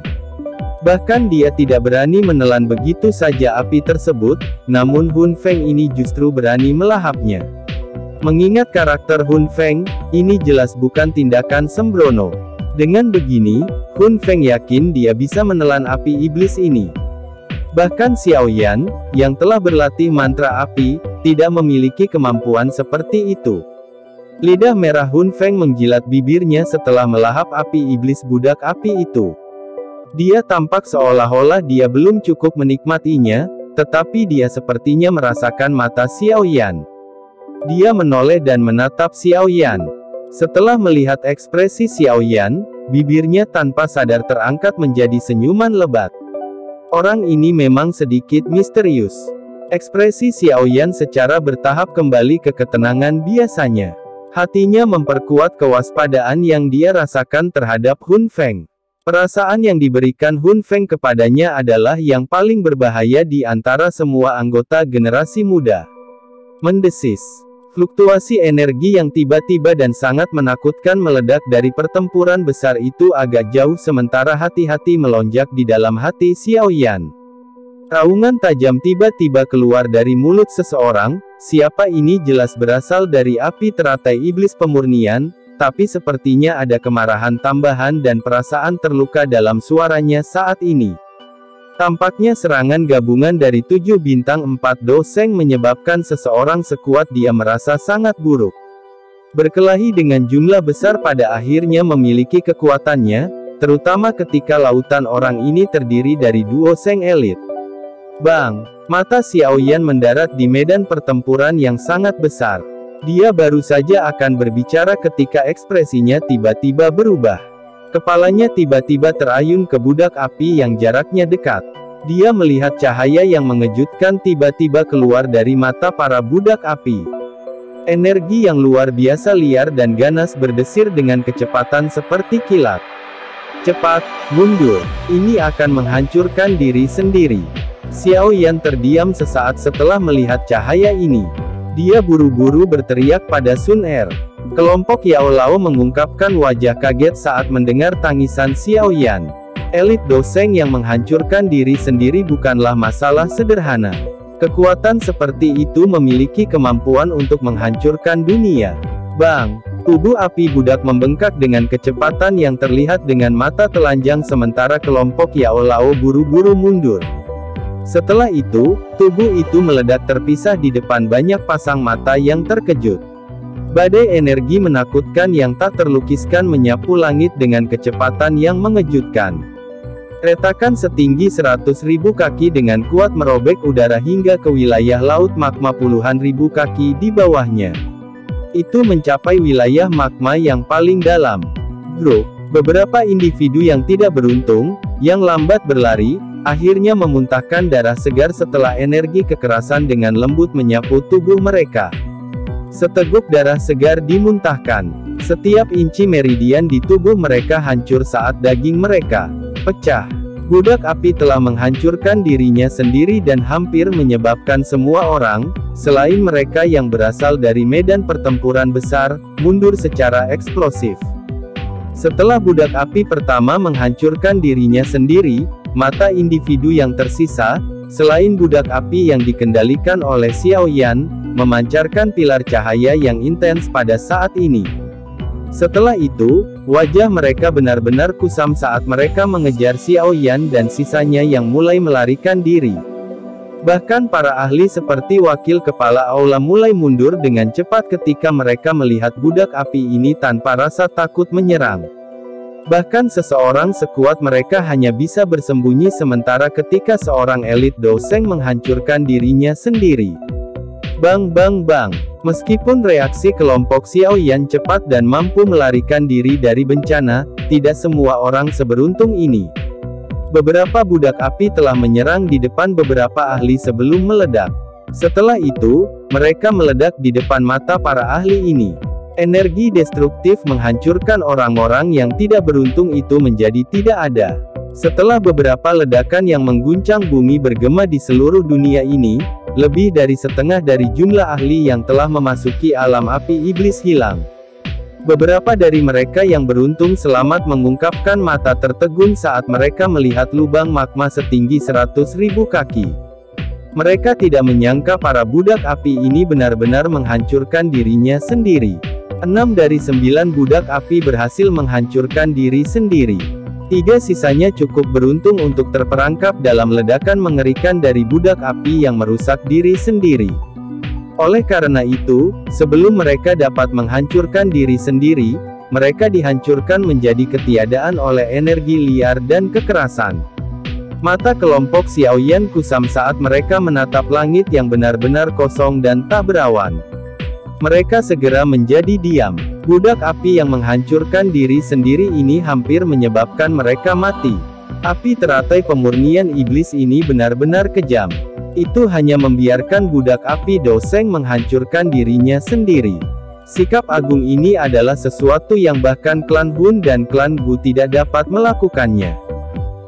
Bahkan dia tidak berani menelan begitu saja api tersebut, namun Hun Feng ini justru berani melahapnya. Mengingat karakter Hun Feng, ini jelas bukan tindakan sembrono. Dengan begini, Hun Feng yakin dia bisa menelan api iblis ini. Bahkan Xiaoyan, yang telah berlatih mantra api, tidak memiliki kemampuan seperti itu. Lidah merah Hun Feng menjilat bibirnya setelah melahap api iblis budak api itu. Dia tampak seolah-olah dia belum cukup menikmatinya, tetapi dia sepertinya merasakan mata Xiaoyan. Dia menoleh dan menatap Xiaoyan. Setelah melihat ekspresi Xiaoyan, bibirnya tanpa sadar terangkat menjadi senyuman lebat. Orang ini memang sedikit misterius. Ekspresi Xiaoyan secara bertahap kembali ke ketenangan biasanya. Hatinya memperkuat kewaspadaan yang dia rasakan terhadap Hun Feng. Perasaan yang diberikan Hun Feng kepadanya adalah yang paling berbahaya di antara semua anggota generasi muda. Mendesis. Fluktuasi energi yang tiba-tiba dan sangat menakutkan meledak dari pertempuran besar itu agak jauh sementara hati-hati melonjak di dalam hati Xiao Yan. Raungan tajam tiba-tiba keluar dari mulut seseorang, siapa ini jelas berasal dari api teratai iblis pemurnian, tapi sepertinya ada kemarahan tambahan dan perasaan terluka dalam suaranya saat ini. Tampaknya serangan gabungan dari 7 bintang 4 doseng menyebabkan seseorang sekuat dia merasa sangat buruk. Berkelahi dengan jumlah besar pada akhirnya memiliki kekuatannya, terutama ketika lautan orang ini terdiri dari duo seng elit. Bang! Mata Xiao Yan mendarat di medan pertempuran yang sangat besar. Dia baru saja akan berbicara ketika ekspresinya tiba-tiba berubah. Kepalanya tiba-tiba terayun ke budak api yang jaraknya dekat. Dia melihat cahaya yang mengejutkan tiba-tiba keluar dari mata para budak api. Energi yang luar biasa liar dan ganas berdesir dengan kecepatan seperti kilat. Cepat, mundur. Ini akan menghancurkan diri sendiri. Xiao Yan terdiam sesaat setelah melihat cahaya ini. Dia buru-buru berteriak pada Sun Er. Kelompok Yao Lao mengungkapkan wajah kaget saat mendengar tangisan Xiao Yan. Elit doseng yang menghancurkan diri sendiri bukanlah masalah sederhana. Kekuatan seperti itu memiliki kemampuan untuk menghancurkan dunia. Bang! Tubuh api budak membengkak dengan kecepatan yang terlihat dengan mata telanjang sementara kelompok Yao Lao buru-buru mundur. Setelah itu, tubuh itu meledak terpisah di depan banyak pasang mata yang terkejut. Badai energi menakutkan yang tak terlukiskan menyapu langit dengan kecepatan yang mengejutkan. Retakan setinggi 100.000 kaki dengan kuat merobek udara hingga ke wilayah laut magma puluhan ribu kaki di bawahnya. Itu mencapai wilayah magma yang paling dalam. Grup, beberapa individu yang tidak beruntung, yang lambat berlari, akhirnya memuntahkan darah segar setelah energi kekerasan dengan lembut menyapu tubuh mereka. Seteguk darah segar dimuntahkan. Setiap inci meridian di tubuh mereka hancur saat daging mereka pecah. Budak api telah menghancurkan dirinya sendiri dan hampir menyebabkan semua orang, selain mereka yang berasal dari medan pertempuran besar, mundur secara eksplosif. Setelah budak api pertama menghancurkan dirinya sendiri, mata individu yang tersisa, selain budak api yang dikendalikan oleh Xiao Yan, memancarkan pilar cahaya yang intens pada saat ini. Setelah itu, wajah mereka benar-benar kusam saat mereka mengejar Xiao Yan dan sisanya yang mulai melarikan diri. Bahkan para ahli seperti wakil kepala aula mulai mundur dengan cepat ketika mereka melihat budak api ini tanpa rasa takut menyerang. Bahkan seseorang sekuat mereka hanya bisa bersembunyi sementara ketika seorang elit doseng menghancurkan dirinya sendiri. Bang bang bang. Meskipun reaksi kelompok Xiao Yan cepat dan mampu melarikan diri dari bencana, tidak semua orang seberuntung ini. Beberapa budak api telah menyerang di depan beberapa ahli sebelum meledak. Setelah itu, mereka meledak di depan mata para ahli ini. Energi destruktif menghancurkan orang-orang yang tidak beruntung itu menjadi tidak ada. Setelah beberapa ledakan yang mengguncang bumi bergema di seluruh dunia ini, lebih dari setengah dari jumlah ahli yang telah memasuki alam api iblis hilang. Beberapa dari mereka yang beruntung selamat mengungkapkan mata tertegun saat mereka melihat lubang magma setinggi 100.000 kaki. Mereka tidak menyangka para budak api ini benar-benar menghancurkan dirinya sendiri. 6 dari 9 budak api berhasil menghancurkan diri sendiri. 3 sisanya cukup beruntung untuk terperangkap dalam ledakan mengerikan dari budak api yang merusak diri sendiri. Oleh karena itu, sebelum mereka dapat menghancurkan diri sendiri, mereka dihancurkan menjadi ketiadaan oleh energi liar dan kekerasan. Mata kelompok Xiao Yan kusam saat mereka menatap langit yang benar-benar kosong dan tak berawan. Mereka segera menjadi diam. Budak api yang menghancurkan diri sendiri ini hampir menyebabkan mereka mati. Api teratai pemurnian iblis ini benar-benar kejam. Itu hanya membiarkan budak api doseng menghancurkan dirinya sendiri. Sikap agung ini adalah sesuatu yang bahkan klan Hun dan klan Gu tidak dapat melakukannya.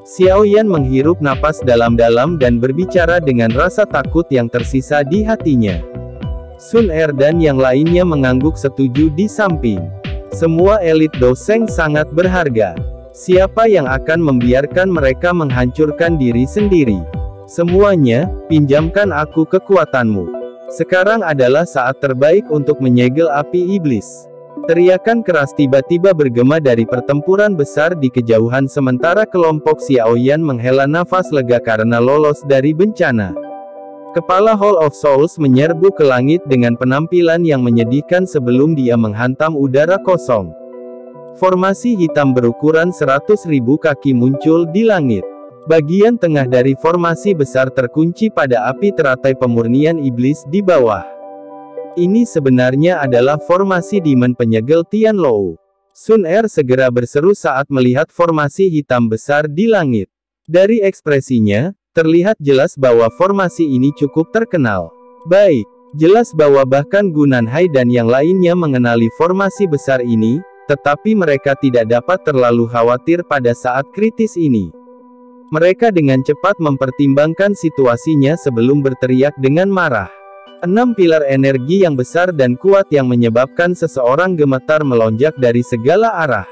Xiaoyan menghirup napas dalam-dalam dan berbicara dengan rasa takut yang tersisa di hatinya. Sun Er dan yang lainnya mengangguk setuju di samping. Semua elit Doseng sangat berharga. Siapa yang akan membiarkan mereka menghancurkan diri sendiri? Semuanya, pinjamkan aku kekuatanmu. Sekarang adalah saat terbaik untuk menyegel api iblis. Teriakan keras tiba-tiba bergema dari pertempuran besar di kejauhan sementara kelompok Xiaoyan menghela nafas lega karena lolos dari bencana. Kepala Hall of Souls menyerbu ke langit dengan penampilan yang menyedihkan sebelum dia menghantam udara kosong. Formasi hitam berukuran 100.000 kaki muncul di langit. Bagian tengah dari formasi besar terkunci pada api teratai pemurnian iblis di bawah. Ini sebenarnya adalah formasi Demon penyegel Tianlou. Sun Er segera berseru saat melihat formasi hitam besar di langit. Dari ekspresinya, terlihat jelas bahwa formasi ini cukup terkenal. Baik, jelas bahwa bahkan Gu Nanhai dan yang lainnya mengenali formasi besar ini, tetapi mereka tidak dapat terlalu khawatir pada saat kritis ini. Mereka dengan cepat mempertimbangkan situasinya sebelum berteriak dengan marah. 6 pilar energi yang besar dan kuat yang menyebabkan seseorang gemetar melonjak dari segala arah.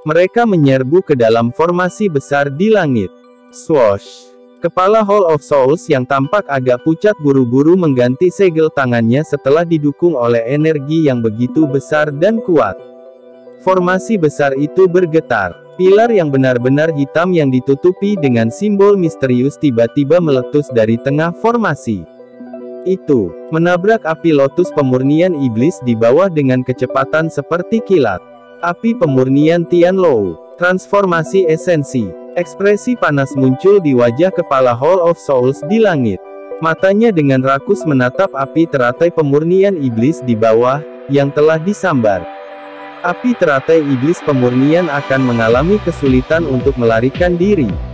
Mereka menyerbu ke dalam formasi besar di langit. Swoosh! Kepala Hall of Souls yang tampak agak pucat buru-buru mengganti segel tangannya setelah didukung oleh energi yang begitu besar dan kuat. Formasi besar itu bergetar. Pilar yang benar-benar hitam yang ditutupi dengan simbol misterius tiba-tiba meletus dari tengah formasi itu, menabrak api lotus pemurnian iblis di bawah dengan kecepatan seperti kilat. Api pemurnian Tianlou, transformasi esensi. Ekspresi panas muncul di wajah kepala Hall of Souls di langit. Matanya dengan rakus menatap api teratai pemurnian iblis di bawah, yang telah disambar. Api teratai iblis pemurnian akan mengalami kesulitan untuk melarikan diri.